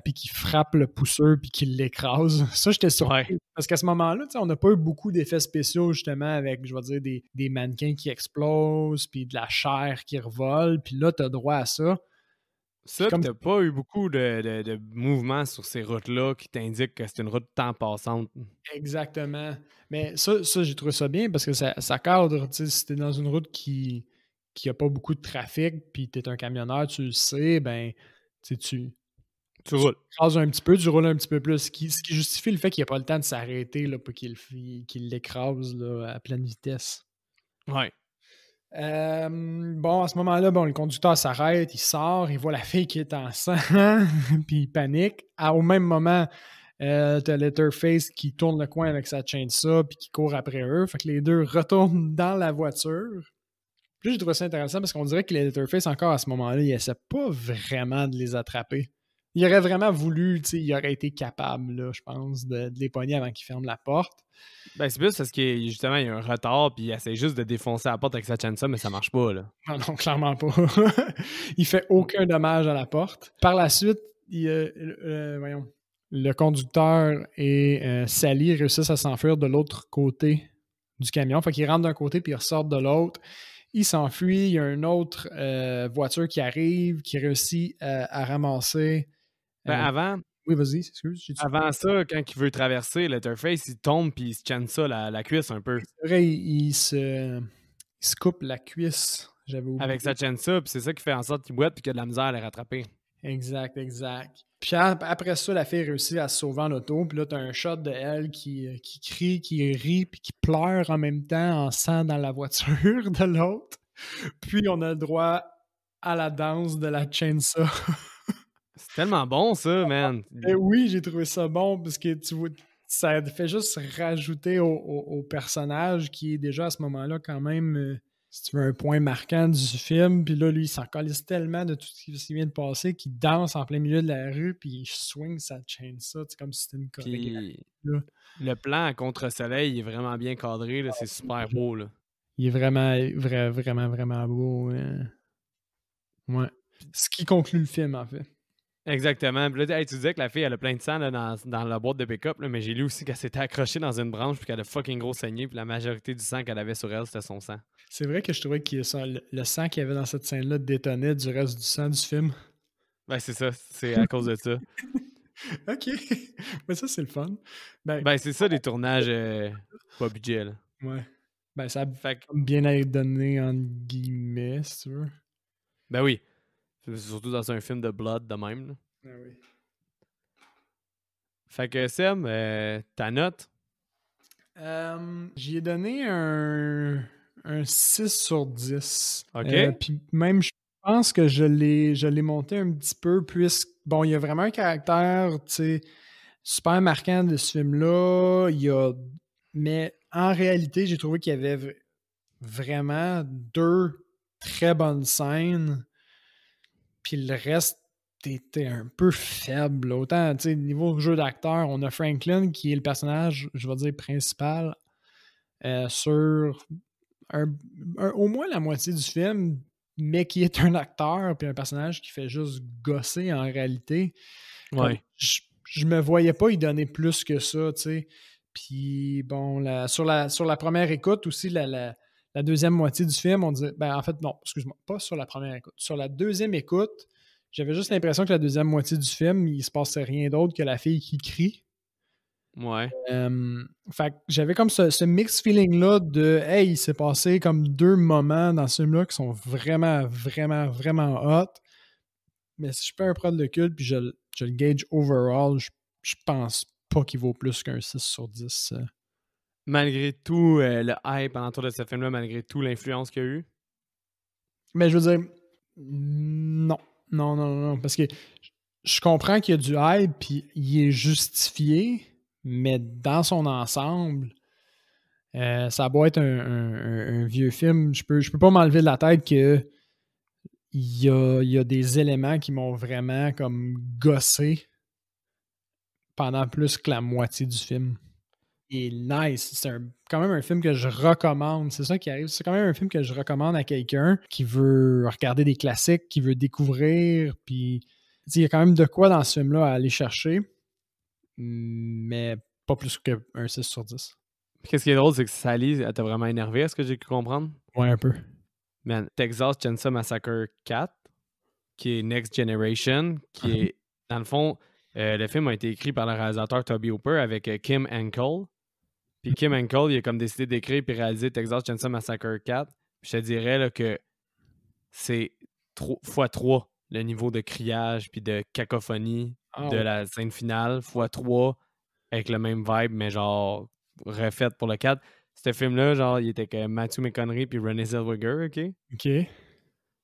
puis qui frappe le pousseur puis qui l'écrase. Ça, j'étais surpris. Ouais. Parce qu'à ce moment-là, on n'a pas eu beaucoup d'effets spéciaux, justement, avec, je vais dire, des mannequins qui explosent puis de la chair qui revole. Puis là, tu as droit à ça. Ça, pis t'as pas eu beaucoup de mouvements sur ces routes-là qui t'indiquent que c'est une route temps passante. Exactement. Mais ça j'ai trouvé ça bien parce que ça cadre. Si t'es dans une route qui a pas beaucoup de trafic, puis t'es un camionneur, tu le sais, ben, tu roules. écrases un petit peu, tu roules un petit peu plus. Ce qui justifie le fait qu'il n'y a pas le temps de s'arrêter là, pour qu'il l'écrase là, à pleine vitesse. Ouais. Bon, à ce moment-là, bon, le conducteur s'arrête, il sort, il voit la fille qui est en sang, puis il panique. Au même moment, t'as Leatherface qui tourne le coin avec sa chainsaw puis qui court après eux. Fait que les deux retournent dans la voiture. Puis là, j'ai trouvé ça intéressant parce qu'on dirait que les Leatherface, encore à ce moment-là, il essaie pas vraiment de les attraper. il aurait vraiment voulu, tu sais, il aurait été capable, là, je pense, de les pogner avant qu'ils ferment la porte. Ben, c'est plus parce qu'il justement, il y a un retard, puis il essaie juste de défoncer la porte avec sa chainsaw, mais ça marche pas, là. Non, non, clairement pas. Il fait aucun dommage à la porte. Par la suite, voyons, le conducteur et Sally réussissent à s'enfuir de l'autre côté du camion. Fait qu'ils rentrent d'un côté puis ils ressortent de l'autre. Ils s'enfuient. Il y a une autre voiture qui arrive, qui réussit à ramasser. Ben, Oui, vas-y, excuse. avant ça, quand il veut traverser, Letterface, il tombe puis il se chainsaw la cuisse un peu. C'est vrai, il se coupe la cuisse. J'avais oublié. Avec sa chainsaw, puis c'est ça qui fait en sorte qu'il boite puis qu'il a de la misère à les rattraper. Exact, exact. Puis après ça, la fille réussit à se sauver en auto. Puis là, t'as un shot de elle qui crie, qui rit, puis qui pleure en même temps en sang dans la voiture de l'autre. Puis on a le droit à la danse de la chainsaw. C'est tellement bon, ça, man. Et oui, j'ai trouvé ça bon parce que tu vois, ça fait juste rajouter au personnage qui est déjà à ce moment-là quand même, si tu veux, un point marquant du film. Puis là, lui, il s'en calisse tellement de tout ce qui vient de passer qu'il danse en plein milieu de la rue puis il swing sa chainsaw. C'est comme si c'était une chorégraphie. Puis le plan à contre-soleil, il est vraiment bien cadré, là, c'est super beau, là. Il est vraiment, vraiment, vraiment beau. Ouais. Ce qui conclut le film, en fait. Exactement. Puis là, hey, tu disais que la fille, elle a plein de sang là, dans la boîte de pick-up, là, mais j'ai lu aussi qu'elle s'était accrochée dans une branche puis qu'elle a fucking gros saigné, puis la majorité du sang qu'elle avait sur elle, c'était son sang. C'est vrai que je trouvais que le sang qu'il y avait dans cette scène-là détonnait du reste du sang du film. Ben, c'est ça. C'est à cause de ça. OK. Mais ça, c'est le fun. Ben, c'est ça, les tournages pas budget, là. Ouais. Ben, ça a Fait que, bien à être donné, entre guillemets, si tu veux. ben oui. Surtout dans un film de blood de même, là. Ah oui. Fait que, Sam, ta note? J'y ai donné un 6 sur 10. OK. Puis même, je pense que je l'ai monté un petit peu, puisque, bon, il y a vraiment un caractère, tu sais, super marquant de ce film-là. Mais en réalité, j'ai trouvé qu'il y avait vraiment 2 très bonnes scènes. Puis le reste était un peu faible. Autant, tu sais, niveau jeu d'acteur, on a Franklin qui est le personnage, je vais dire, principal sur au moins la moitié du film, mais qui est un acteur puis un personnage qui fait juste gosser en réalité. Ouais. Je me voyais pas y donner plus que ça, tu sais. Puis bon, sur la première écoute aussi, la deuxième moitié du film, on disait, ben en fait, non, excuse-moi, pas sur la première écoute. Sur la deuxième écoute, j'avais juste l'impression que la deuxième moitié du film, il se passait rien d'autre que la fille qui crie. Ouais. Fait que j'avais comme ce mixed feeling-là de hey, il s'est passé comme 2 moments dans ce film-là qui sont vraiment, vraiment, vraiment hot. Mais si je fais un prod de cul puis je le gauge overall, je pense pas qu'il vaut plus qu'un 6 sur 10. Malgré tout le hype autour de ce film-là, malgré tout l'influence qu'il y a eu? Mais je veux dire, non. Non, non, non. Parce que je comprends qu'il y a du hype puis il est justifié, mais dans son ensemble, ça doit être un vieux film. Je peux pas m'enlever de la tête que il y a des éléments qui m'ont vraiment comme gossé pendant plus que la moitié du film. Il est nice. C'est quand même un film que je recommande. C'est ça qui arrive. C'est quand même un film que je recommande à quelqu'un qui veut regarder des classiques, qui veut découvrir. Puis, il y a quand même de quoi dans ce film-là à aller chercher, mais pas plus qu'un 6 sur 10. Qu'est-ce qui est drôle, c'est que Sally, elle t'a vraiment énervé, est-ce que j'ai pu comprendre? Ouais, un peu. Man, Texas Chainsaw Massacre 4, qui est Next Generation, qui est, dans le fond, le film a été écrit par le réalisateur Toby Hooper avec Kim Henkel. Puis Kim Henkel, il a comme décidé d'écrire et réaliser Texas Chainsaw Massacre 4. Puis je te dirais là, que c'est x3 le niveau de criage puis de cacophonie de la scène finale, x3 avec le même vibe, mais genre refait pour le 4. Ce film-là, genre, il était que Matthew McConaughey puis Renée Zellweger, OK.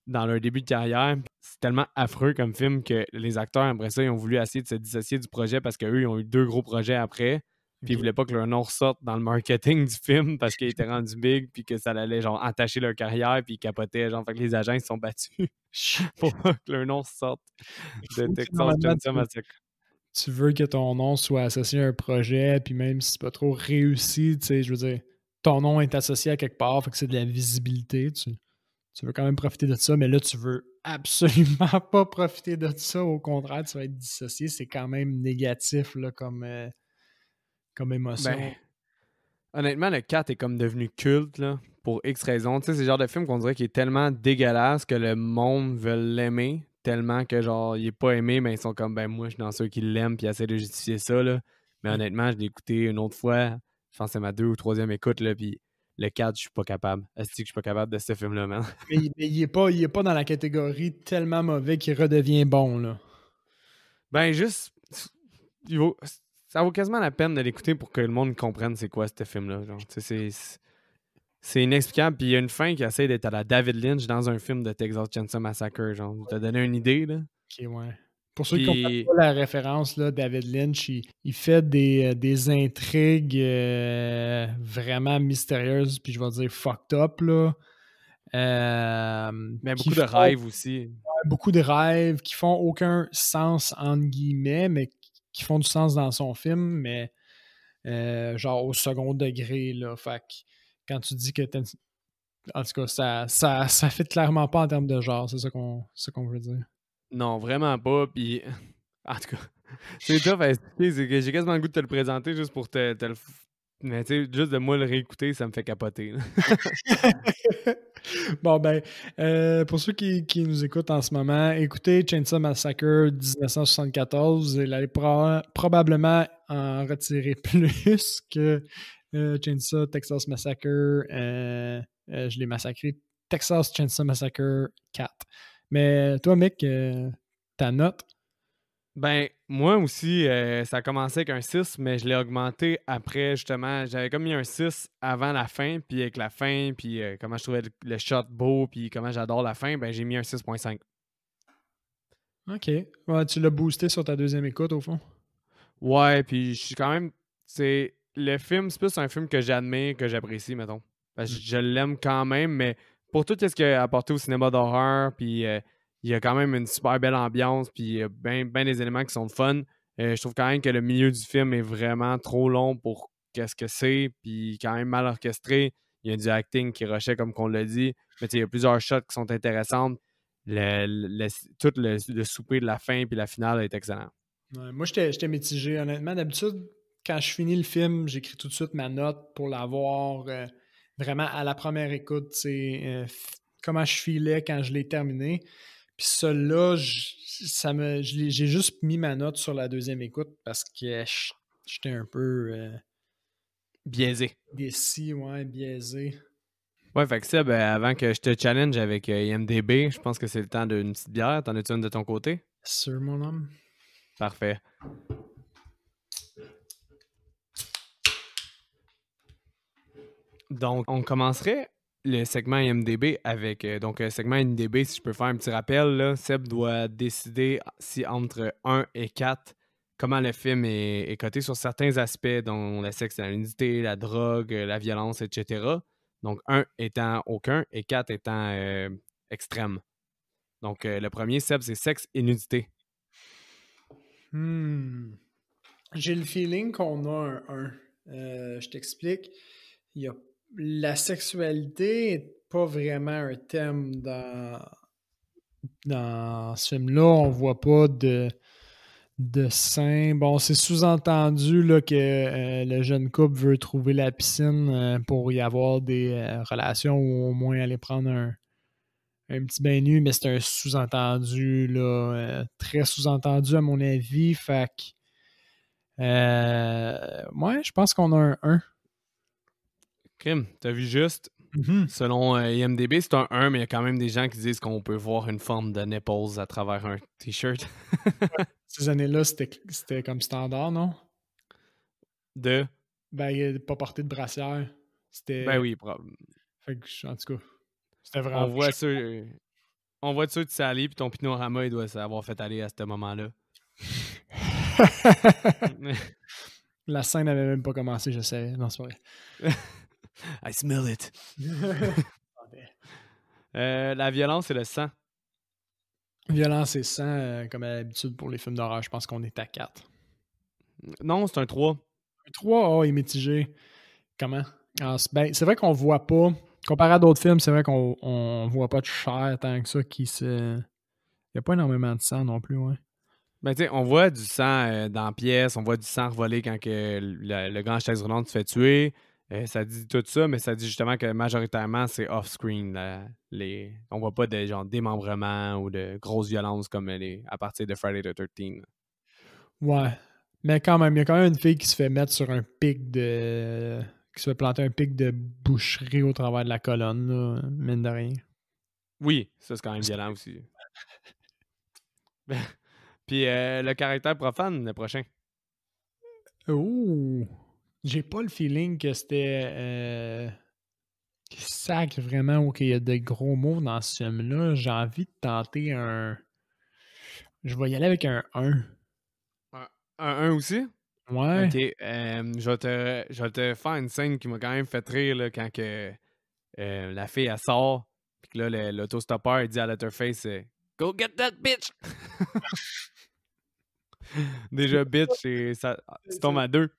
dans leur début de carrière. C'est tellement affreux comme film que les acteurs, après ça, ils ont voulu essayer de se dissocier du projet parce qu'eux, ils ont eu 2 gros projets après. Puis ils Ok. voulaient pas que leur nom ressorte dans le marketing du film parce qu'ils étaient rendus big puis que ça allait genre entacher leur carrière puis ils capotaient. Genre, fait que les agents ils se sont battus pour pas que leur nom sorte de Faut que Texas normalement, Chainsaw Massacre. tu veux que ton nom soit associé à un projet, puis même si c'est pas trop réussi, tu sais, je veux dire, ton nom est associé à quelque part, fait que c'est de la visibilité. Tu veux quand même profiter de ça, mais là, tu veux absolument pas profiter de ça. Au contraire, tu vas être dissocié. C'est quand même négatif là, comme Ben, émotion. honnêtement, le 4 est comme devenu culte là, pour X raisons. Tu sais, c'est le genre de film qu'on dirait qu'il est tellement dégueulasse que le monde veut l'aimer, tellement que genre il est pas aimé, mais ils sont comme ben moi je suis dans ceux qui l'aiment puis ils essaient de justifier ça. Là. Mais Ouais. honnêtement, je l'ai écouté une autre fois. Je pense que c'est ma 2e ou 3e écoute, là, puis le 4, je suis pas capable. Est-ce que je suis pas capable de ce film-là, man? Mais il est pas dans la catégorie tellement mauvais qu'il redevient bon, là. Ben juste. il vaut- Ça vaut quasiment la peine de l'écouter pour que le monde comprenne c'est quoi ce film-là. Genre, tu sais, c'est inexplicable. Puis il y a une fin qui essaie d'être à la David Lynch dans un film de Texas Chainsaw Massacre. Genre, t'as donné une idée, là. Ok, ouais. Pour ceux qui comprennent Puis, pas la référence, là, David Lynch, il fait des intrigues vraiment mystérieuses, puis je vais dire fucked up, là, mais qui beaucoup de font rêves aussi. beaucoup de rêves, qui font aucun sens, entre guillemets, mais qui font du sens dans son film, mais genre au second degré, là. Fait que quand tu dis que en tout cas, ça fit clairement pas en termes de genre, c'est ça qu'on veut dire. Non, vraiment pas. Puis, en tout cas, c'est tough à expliquer. C'est que j'ai quasiment le goût de te le présenter juste pour te le. Mais tu sais, juste de moi le réécouter, ça me fait capoter, là. Bon, ben, pour ceux qui nous écoutent en ce moment, écoutez Chainsaw Massacre 1974. Vous allez probablement en retirer plus que Chainsaw Texas Massacre. Je l'ai massacré. Texas Chainsaw Massacre 4. Mais toi, mec, ta note? Ben, moi aussi, ça a commencé avec un 6, mais je l'ai augmenté après, justement. J'avais comme mis un 6 avant la fin, puis avec la fin, puis comment je trouvais le shot beau, puis comment j'adore la fin, ben j'ai mis un 6,5. OK. Ouais, tu l'as boosté sur ta deuxième écoute, au fond? Ouais, puis je suis quand même. C'est. Le film, c'est plus un film que j'admire, que j'apprécie, mettons. Parce que Mm. je l'aime quand même, mais pour tout ce qu'il a apporté au cinéma d'horreur, puis il y a quand même une super belle ambiance, puis il y a bien des éléments qui sont de fun. Je trouve quand même que le milieu du film est vraiment trop long pour qu'est-ce que c'est, puis quand même mal orchestré. Il y a du acting qui rushait, comme qu'on l'a dit, mais tu sais, il y a plusieurs shots qui sont intéressants. Tout le souper de la fin puis la finale est excellent. Ouais, moi, j'étais mitigé, honnêtement. D'habitude, quand je finis le film, j'écris tout de suite ma note pour l'avoir vraiment à la première écoute, comment je filais quand je l'ai terminé. Puis celui-là, j'ai juste mis ma note sur la deuxième écoute parce que j'étais un peu Biaisé. décis, ouais, biaisé. Ouais, fait que ça, ben, avant que je te challenge avec IMDB, je pense que c'est le temps d'une petite bière. T'en as-tu une de ton côté? Sur mon homme. Parfait. Donc, on commencerait le segment IMDB avec. Donc, segment IMDB, si je peux faire un petit rappel, là, Seb doit décider si entre 1 et 4, comment le film est coté sur certains aspects, dont le sexe, la nudité, la drogue, la violence, etc. Donc, 1 étant aucun et 4 étant extrême. Donc, le premier, Seb, c'est sexe et nudité. J'ai le feeling qu'on a un 1. Je t'explique. Il y a, la sexualité n'est pas vraiment un thème dans ce film-là. On voit pas de sein. Bon, c'est sous-entendu là, que le jeune couple veut trouver la piscine pour y avoir des relations ou au moins aller prendre un petit bain nu, mais c'est un sous-entendu, là, très sous-entendu à mon avis. Fait que, ouais, je pense qu'on a un 1. Crime, t'as vu juste. Selon IMDB, c'est un 1, mais il y a quand même des gens qui disent qu'on peut voir une forme de nipples à travers un t-shirt. Ces années-là, c'était comme standard, non? De. Ben, il a pas porté de brassière. Ben C'était. oui, Fait que, en tout cas, c'était on vraiment voit ça. On voit ça de Sally, puis ton Pinorama, il doit s'avoir fait aller à ce moment-là. La scène n'avait même pas commencé, je sais. Non, c'est vrai. I smell it. La violence et le sang. Violence et sang, comme à l'habitude pour les films d'horreur, je pense qu'on est à 4. Non, c'est un 3. 3, oh, il est mitigé. Comment? Ah, ben, c'est vrai qu'on voit pas, comparé à d'autres films, c'est vrai qu'on voit pas de chair tant que ça qui se... Il n'y a pas énormément de sang non plus, ouais. Ben, tu sais, on voit du sang dans la pièce, on voit du sang revoler quand que le grand chaise roulante se fait tuer. Ça dit tout ça, mais ça dit justement que majoritairement, c'est off-screen. On voit pas de genre démembrement ou de grosses violences comme à partir de Friday the 13th. Ouais. Mais quand même, il y a quand même une fille qui se fait mettre sur un pic de... qui se fait planter un pic de boucherie au travers de la colonne, là, mine de rien. Oui, ça c'est quand même violent aussi. Puis le caractère profane, le prochain. Ouh! J'ai pas le feeling que c'était sacre vraiment ou qu'il y a de gros mots dans ce film-là. J'ai envie de tenter un... Je vais y aller avec un 1. Un aussi? Ouais. Ok. Je vais te faire une scène qui m'a quand même fait rire là, quand que, la fille elle sort. Puis que là, l'autostoppeur il dit à Letterface Go get that bitch! Déjà, bitch, tu tombes à 2.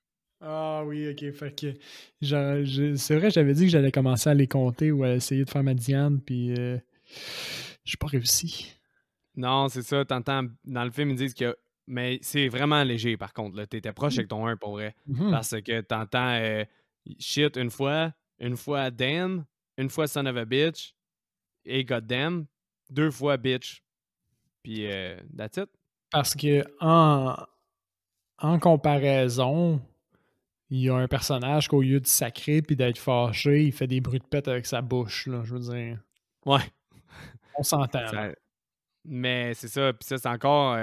Ah oui, ok. Fait que c'est vrai, j'avais dit que j'allais commencer à les compter ou à essayer de faire ma Diane, puis j'ai pas réussi. Non, c'est ça. T'entends dans le film, ils disent que. Mais c'est vraiment léger, par contre. Là. T'étais proche avec ton 1 pour vrai. Mhm. Parce que t'entends shit une fois damn, une fois son of a bitch, et goddamn, 2 fois bitch. Puis that's it. Parce que en comparaison, il y a un personnage qu'au lieu de sacrer puis d'être fâché, il fait des bruits de pète avec sa bouche, là, je veux dire. Ouais. On s'entend, là. Ça- Mais c'est ça. Puis ça, c'est encore.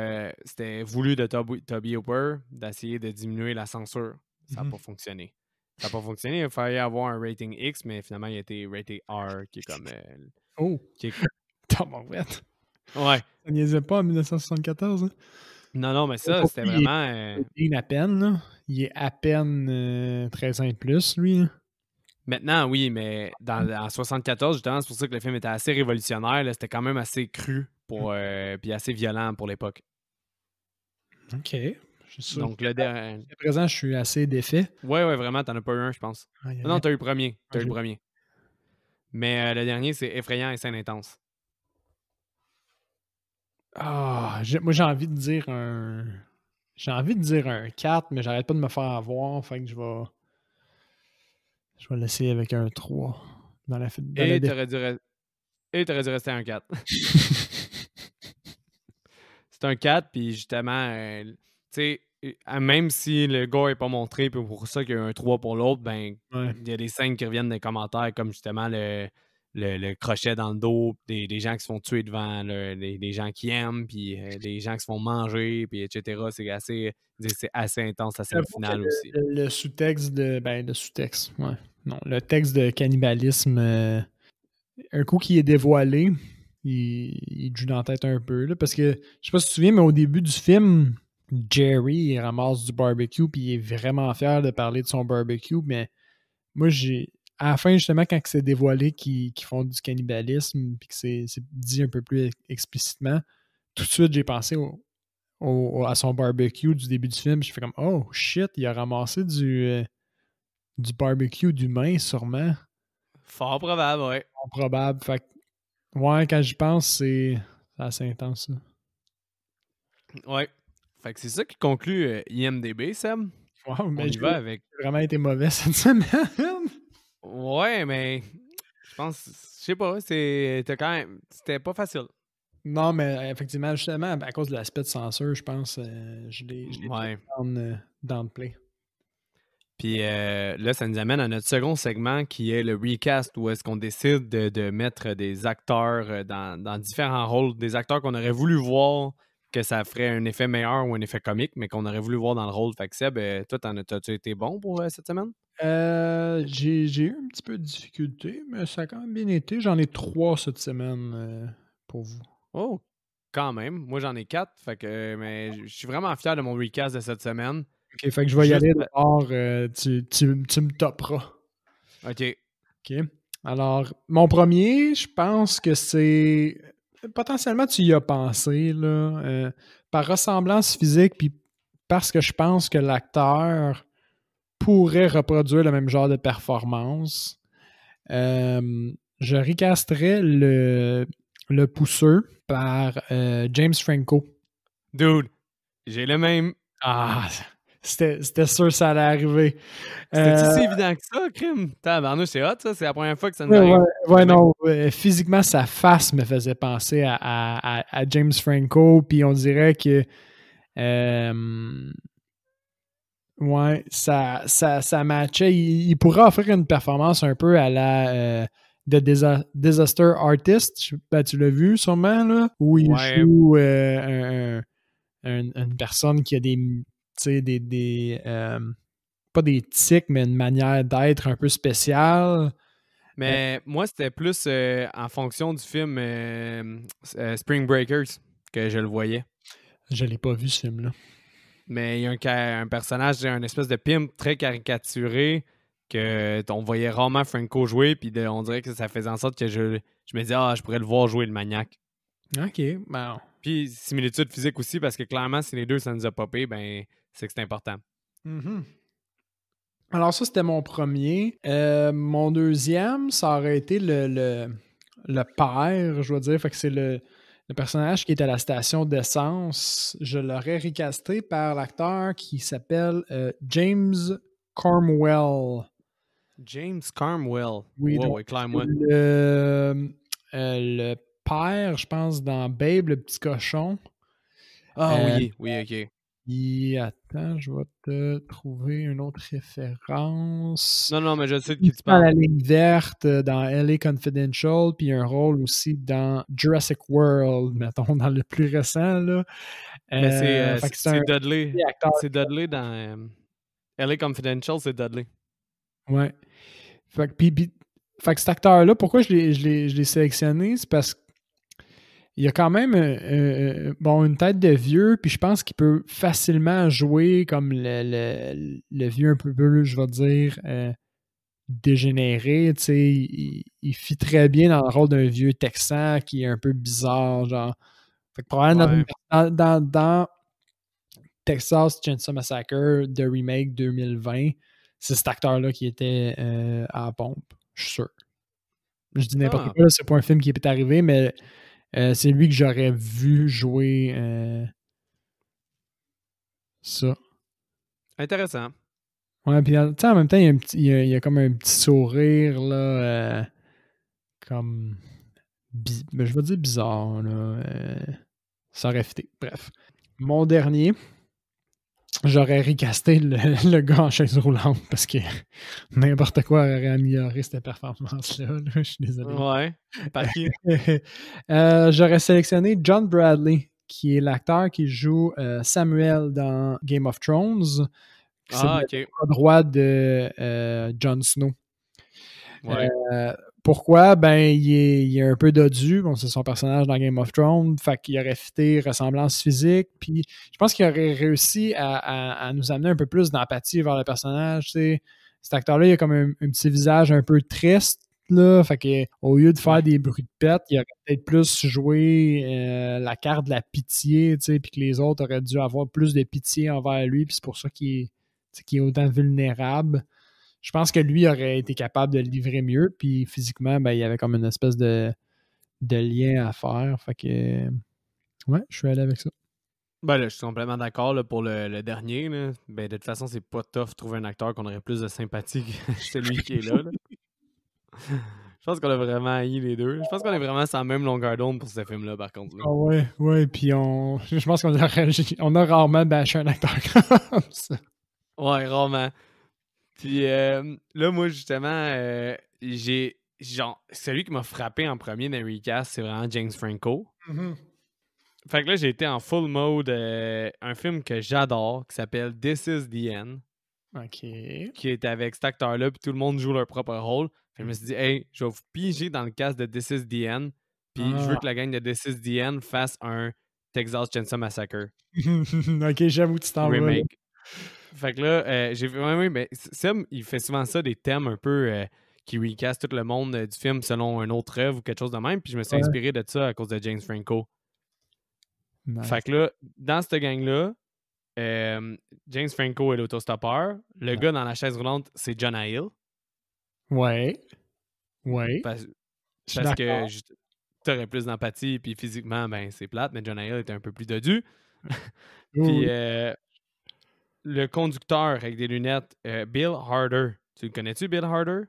C'était voulu de Toby Hooper d'essayer de diminuer la censure. Ça n'a pas fonctionné. Ça n'a pas fonctionné. Il fallait avoir un rating X, mais finalement, il a été rated R, qui est comme. Oh! Qui est- Tabarouette! Ouais. Ça niaisait pas en 1974, hein? Non, non, mais ça, c'était vraiment. Il est à peine, là. Il est à peine 13 ans et plus, lui. Là. Maintenant, oui, mais en 74, justement, c'est pour ça que le film était assez révolutionnaire. Là. C'était quand même assez cru puis assez violent pour l'époque. OK. Je suis sûr. Donc, le dernier. À présent, je suis assez défait. Ouais, vraiment, t'en as pas eu un, je pense. Non, t'as eu le premier. T'as eu le premier. Mais le dernier, c'est effrayant et scène intense. Ah, moi, j'ai envie de dire un... J'ai envie de dire un 4, mais j'arrête pas de me faire avoir. Fait que je vais l'essayer avec un 3. Et t'aurais dû rester un 4. C'est un 4, puis justement, tu sais, même si le gars n'est pas montré, puis pour ça qu'il y a un 3 pour l'autre, ben, il y a des scènes qui reviennent des commentaires, comme justement le crochet dans le dos, des gens qui se font tuer devant, des gens qui aiment, puis des gens qui se font manger, puis etc. C'est assez intense la scène finale aussi. Le sous-texte de... Ben, le sous-texte, ouais. Non, le texte de cannibalisme, un coup qui est dévoilé, il joue dans la tête un peu, là, parce que, je sais pas si tu te souviens, mais au début du film, Jerry, il ramasse du barbecue, puis il est vraiment fier de parler de son barbecue, mais moi, à la fin, justement, quand c'est dévoilé qu'ils font du cannibalisme, puis que c'est dit un peu plus explicitement, tout de suite, j'ai pensé à son barbecue du début du film, je fais comme, oh shit, il a ramassé du barbecue d'humain, sûrement. Fort probable, ouais. Fort probable, fait que, ouais, quand j'y pense, c'est assez intense, ça. Ouais. Fait que c'est ça qui conclut IMDB, Seb. Wow, mais On y va avec. j'ai vraiment été mauvais cette semaine. Ouais, mais je pense, je sais pas, c'était pas facile. Non, mais effectivement, justement, à cause de l'aspect de censure, je pense, je l'ai Ouais. dans le play. Puis là, ça nous amène à notre second segment qui est le recast, où est-ce qu'on décide de mettre des acteurs dans différents rôles, des acteurs qu'on aurait voulu voir que ça ferait un effet meilleur ou un effet comique, mais qu'on aurait voulu voir dans le rôle. Fait que Seb, toi, t'as-tu été bon pour cette semaine? J'ai eu un petit peu de difficulté, mais ça a quand même bien été. J'en ai 3 cette semaine pour vous. Oh, quand même. Moi, j'en ai 4. Fait que, mais je suis vraiment fier de mon recast de cette semaine. OK, fait que je vais y Juste... aller d'abord. Tu me toperas. OK. OK. Alors, mon premier, je pense que c'est... Potentiellement, tu y as pensé, là. Par ressemblance physique, puis parce que je pense que l'acteur pourrait reproduire le même genre de performance, je recasterais le pousseux par James Franco. Dude, j'ai le même. Ah, c'était sûr que ça allait arriver. C'était-tu si évident que ça, crime? Tabarnouche, c'est hot, ça. C'est la première fois que ça nous Ouais, arrive. ouais, non. Physiquement, sa face me faisait penser à James Franco, puis on dirait que ouais, ça matchait. Il pourrait offrir une performance un peu à la de Disaster Artist. Ben, tu l'as vu sûrement, là, où il Ouais. joue une personne qui a des, tu sais, pas des tics, mais une manière d'être un peu spéciale. Mais moi, c'était plus en fonction du film Spring Breakers que je le voyais. Je l'ai pas vu, ce film-là. Mais il y a un personnage, un espèce de pimp très caricaturé que on voyait rarement Franco jouer, puis on dirait que ça faisait en sorte que je me disais, je pourrais le voir jouer le maniaque. OK, bon. Puis similitude physique aussi, parce que clairement, si les deux, ça nous a popé, ben c'est que c'est important. Mm-hmm. Alors ça, c'était mon premier. Mon deuxième, ça aurait été le père, je dois dire. Fait que c'est le personnage qui est à la station d'essence. Je l'aurais recasté par l'acteur qui s'appelle James Cromwell. James Carmwell. Oui, donc éclaire-moi. le père, je pense, dans Babe, le petit cochon. Oui, ok. Attends, je vais te trouver une autre référence. Non, mais je sais de Il qui tu est dans parles. la ligne verte dans LA Confidential, puis un rôle aussi dans Jurassic World, mettons, dans le plus récent. Là. Mais Fait que c'est Dudley. acteur. C'est Dudley dans LA Confidential, c'est Dudley. Ouais. Fait que cet acteur-là, pourquoi je l'ai sélectionné, c'est parce qu'il y a quand même une tête de vieux, puis je pense qu'il peut facilement jouer comme le vieux un peu, je vais dire, dégénéré. Il fit très bien dans le rôle d'un vieux Texan qui est un peu bizarre, genre. Fait que probablement dans Texas Chainsaw Massacre de remake 2020, c'est cet acteur-là qui était à la pompe, je suis sûr. Je dis n'importe quoi, c'est pas un film qui est arrivé, mais c'est lui que j'aurais vu jouer ça. Intéressant. Ouais, puis en même temps, il y a comme un petit sourire, là, comme... je vais dire bizarre, là. Ça aurait fité. Bref. Mon dernier, j'aurais recasté le gars en chaise roulante parce que n'importe quoi aurait amélioré cette performance-là. Là. Je suis désolé. Ouais. Par qui? J'aurais sélectionné John Bradley, qui est l'acteur qui joue Samuel dans Game of Thrones. C'est le bras droit de Jon Snow. Ouais. Pourquoi? Ben, il est un peu dodu. Bon, c'est son personnage dans Game of Thrones. Fait qu'il aurait fité ressemblance physique. Puis je pense qu'il aurait réussi à nous amener un peu plus d'empathie vers le personnage. T'sais. Cet acteur-là, il a comme un petit visage un peu triste. Là, fait que, au lieu de faire des bruits de pète, il aurait peut-être plus joué la carte de la pitié, puis que les autres auraient dû avoir plus de pitié envers lui, puis c'est pour ça qu'il est autant vulnérable. Je pense que lui aurait été capable de le livrer mieux, puis physiquement, ben, il y avait comme une espèce de lien à faire. Fait que, ouais, je suis allé avec ça. Ben là, je suis complètement d'accord là, pour le dernier. Là. Ben, de toute façon, c'est pas tough de trouver un acteur qu'on aurait plus de sympathie que celui qui est là. Je pense qu'on a vraiment haï les deux. Je pense qu'on est vraiment sur la même longueur d'onde pour ce film-là, par contre. Là. Ah ouais, puis je pense qu'on a rarement bâché un acteur comme ça. Ouais, rarement. Puis là, moi, justement, j'ai genre celui qui m'a frappé en premier dans le recast, c'est vraiment James Franco. Mm-hmm. Fait que là, j'ai été en full mode un film que j'adore qui s'appelle This Is the End. OK. Qui est avec cet acteur-là, puis tout le monde joue leur propre rôle. Fait que je me suis dit, hey, je vais vous piger dans le cast de This Is the End, puis je veux que la gang de This Is the End fasse un Texas Chainsaw Massacre. OK, j'avoue que tu t'en vas. Remake. Fait que là, j'ai vraiment... Mais Seb, il fait souvent ça, des thèmes un peu qui recast tout le monde du film selon un autre œuvre ou quelque chose de même. Puis je me suis Ouais. inspiré de ça à cause de James Franco. Nice. Fait que là, dans cette gang-là, James Franco est l'autostoppeur. Le gars dans la chaise roulante, c'est Jonah Hill. Ouais. Parce Je suis que d'accord. t'aurais plus d'empathie, puis physiquement, ben c'est plate, mais Jonah Hill était un peu plus dodu. Oui. Puis le conducteur avec des lunettes, Bill Harder. Tu le connais-tu, Bill Harder?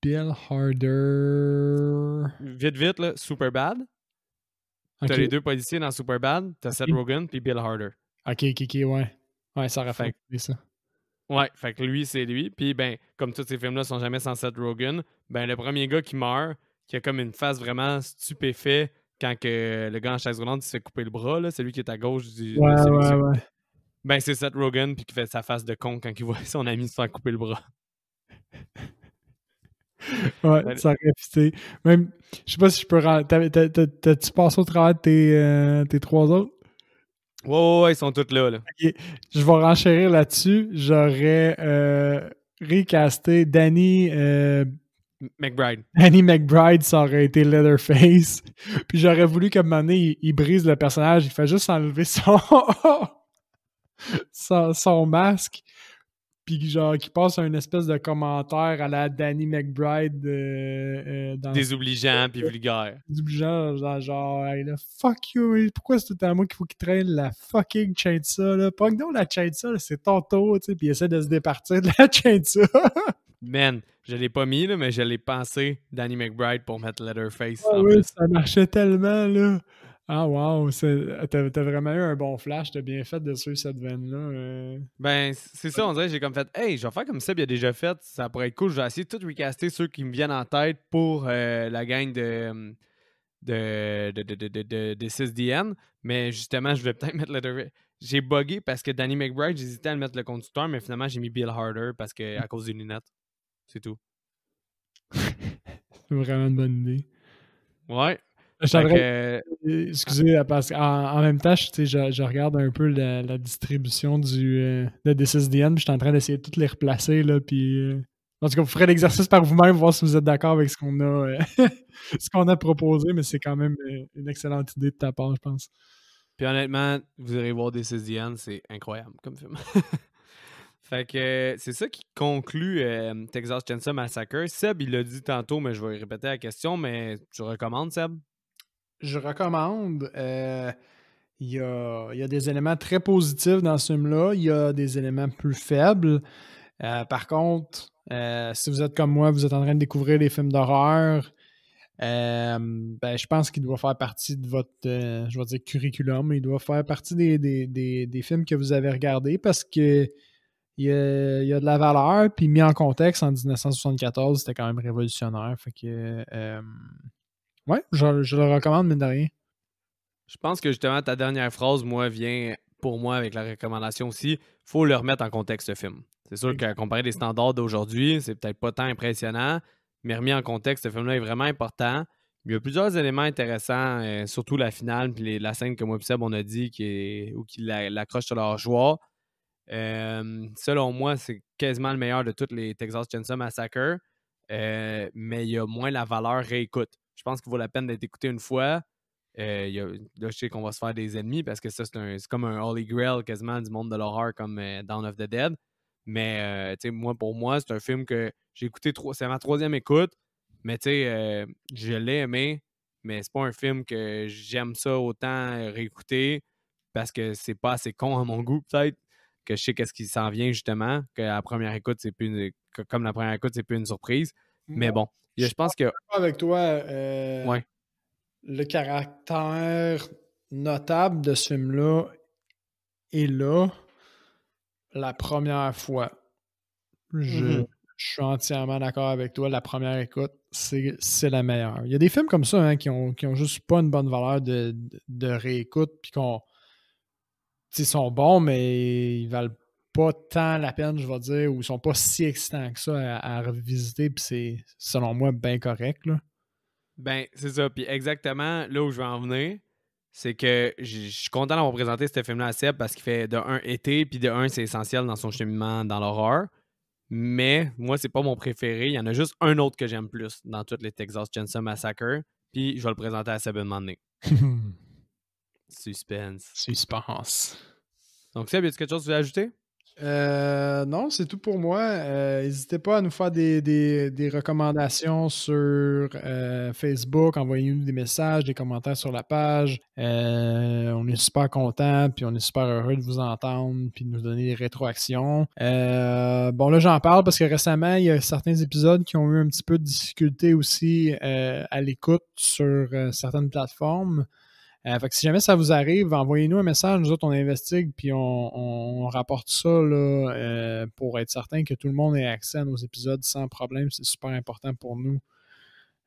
Bill Harder. Vite, là, Superbad. Ok. T'as les deux policiers dans Superbad. T'as Seth Ok, Rogen puis Bill Harder. ouais. Ouais, ça aurait Fait fait ça. ouais, fait que lui, c'est lui. Puis ben, comme tous ces films-là sont jamais sans Seth Rogen, ben le premier gars qui meurt, qui a comme une face vraiment stupéfait quand que le gars en chaise roulante il se fait couper le bras, là, celui qui est à gauche de celui qui se fait couper. Ouais. Ben c'est Seth Rogen puis qui fait sa face de con quand il voit son ami se faire couper le bras. Ouais, Ben, ça aurait fité. Même, je sais pas si je peux t'as-tu passé au travers de tes trois autres? ouais, ils sont tous là. Ok. Je vais renchérir là-dessus. J'aurais recasté McBride. Danny McBride, ça aurait été Leatherface. Puis j'aurais voulu qu'à un moment donné, il brise le personnage, il fait juste enlever son masque. Puis genre, qui passe un espèce de commentaire à la Danny McBride dans Désobligeant puis vulgaire. genre hey, là, fuck you, pourquoi c'est tout à moi qu'il faut qu'il traîne la fucking chainsaw là? Pogne donc la chainsaw, là, c'est ton tour, tu sais, puis il essaie de se départir de la chainsaw. Man, je l'ai pas mis, là, mais je l'ai pensé, Danny McBride, pour mettre Leatherface Ah en oui, plus. ça marchait tellement, là. Ah wow, t'as vraiment eu un bon flash, t'as bien fait de suivre cette veine-là. Ben, c'est ça, on dirait que j'ai comme fait, hey, je vais faire comme Seb il a déjà fait, ça pourrait être cool, je vais essayer de tout recaster ceux qui me viennent en tête pour la gang de 6DN, mais justement, je vais peut-être mettre Leatherface. J'ai buggé parce que Danny McBride, j'hésitais à le mettre le conducteur, mais finalement, j'ai mis Bill Harder parce que, à cause des lunettes. C'est tout. C'est vraiment une bonne idée. Ouais. Fait que, excusez, parce qu'en même temps, je regarde un peu la distribution de D6DN, puis je suis en train d'essayer de toutes les replacer, là, puis... en tout cas, vous ferez l'exercice par vous-même, voir si vous êtes d'accord avec ce qu'on a, ce qu'on a proposé, mais c'est quand même une excellente idée de ta part, je pense. Puis honnêtement, vous irez voir des 6DN, c'est incroyable comme film. Fait que c'est ça qui conclut Texas Chainsaw Massacre. Seb, il l'a dit tantôt, mais je vais répéter la question, mais tu recommandes, Seb? Je recommande. Il y a des éléments très positifs dans ce film-là. Il y a des éléments plus faibles. Par contre, si vous êtes comme moi, vous êtes en train de découvrir des films d'horreur, je pense qu'il doit faire partie de votre, je vais dire curriculum, mais il doit faire partie des films que vous avez regardés parce que il y a de la valeur, puis mis en contexte, en 1974, c'était quand même révolutionnaire. Fait que, ouais, je le recommande, mine de rien. Je pense que justement, ta dernière phrase, moi, vient pour moi avec la recommandation aussi. Faut le remettre en contexte, ce film. C'est sûr qu'à comparer des standards d'aujourd'hui, c'est peut-être pas tant impressionnant, mais remis en contexte, ce film-là est vraiment important. Il y a plusieurs éléments intéressants, surtout la finale, puis la scène que moi et Seb, on a dit, où qu'il l'accroche sur leur joie. Selon moi, c'est quasiment le meilleur de tous les Texas Chainsaw Massacre, mais il y a moins la valeur réécoute. Je pense qu'il vaut la peine d'être écouté une fois. Là, je sais qu'on va se faire des ennemis parce que ça, c'est comme un Holy Grail quasiment du monde de l'horreur comme Dawn of the Dead. Mais pour moi, c'est un film que j'ai écouté, c'est ma troisième écoute, mais je l'ai aimé, mais c'est pas un film que j'aime ça autant réécouter parce que c'est pas assez con à mon goût, peut-être, que je sais qu'est-ce qui s'en vient justement, que la première écoute, c'est plus comme la première écoute, c'est plus une surprise. Mais Moi, bon, je je suis pense que. d'accord avec toi. Ouais. Le caractère notable de ce film-là est là la première fois. Je suis entièrement d'accord avec toi. La première écoute, c'est la meilleure. Il y a des films comme ça hein, qui ont juste pas une bonne valeur de réécoute, puis ils sont bons, mais ils valent pas tant la peine, je vais dire, ou ils sont pas si excitants que ça à revisiter, puis c'est, selon moi, bien correct. Là. Ben, c'est ça. Puis exactement là où je veux en venir, c'est que je suis content d'avoir présenté ce film-là à Seb parce qu'il fait de un été, puis de un, c'est essentiel dans son cheminement dans l'horreur. Mais moi, c'est pas mon préféré. Il y en a juste un autre que j'aime plus dans tous les Texas Chainsaw Massacre. Puis je vais le présenter à Seb un moment donné. Suspense. Suspense. Donc Seb, y a-tu quelque chose que tu veux ajouter? Non, c'est tout pour moi. N'hésitez pas à nous faire des recommandations sur Facebook. Envoyez-nous des messages, des commentaires sur la page. On est super contents, puis on est super heureux de vous entendre, puis de nous donner des rétroactions. Bon, là, j'en parle parce que récemment, il y a certains épisodes qui ont eu un petit peu de difficulté aussi à l'écoute sur certaines plateformes. Fait que si jamais ça vous arrive, envoyez-nous un message, nous autres on investigue puis on rapporte ça là, pour être certain que tout le monde ait accès à nos épisodes sans problème. C'est super important pour nous.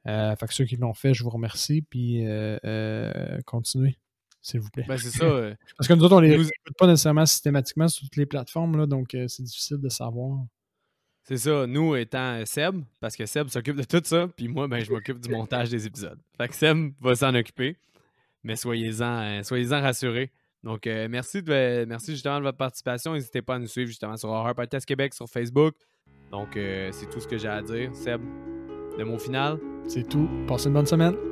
Fait que ceux qui l'ont fait, je vous remercie puis continuez, s'il vous plaît. Ben c'est ça. Parce que nous autres, on les écoute pas nécessairement systématiquement sur toutes les plateformes, là, donc c'est difficile de savoir. C'est ça, nous étant Seb, parce que Seb s'occupe de tout ça, puis moi, ben je m'occupe du montage des épisodes. Fait que Seb va s'en occuper. Mais soyez-en rassurés. Donc, merci justement de votre participation. N'hésitez pas à nous suivre justement sur Horreur Podcast Québec sur Facebook. Donc, c'est tout ce que j'ai à dire. Seb, le mot final. C'est tout. Passez une bonne semaine.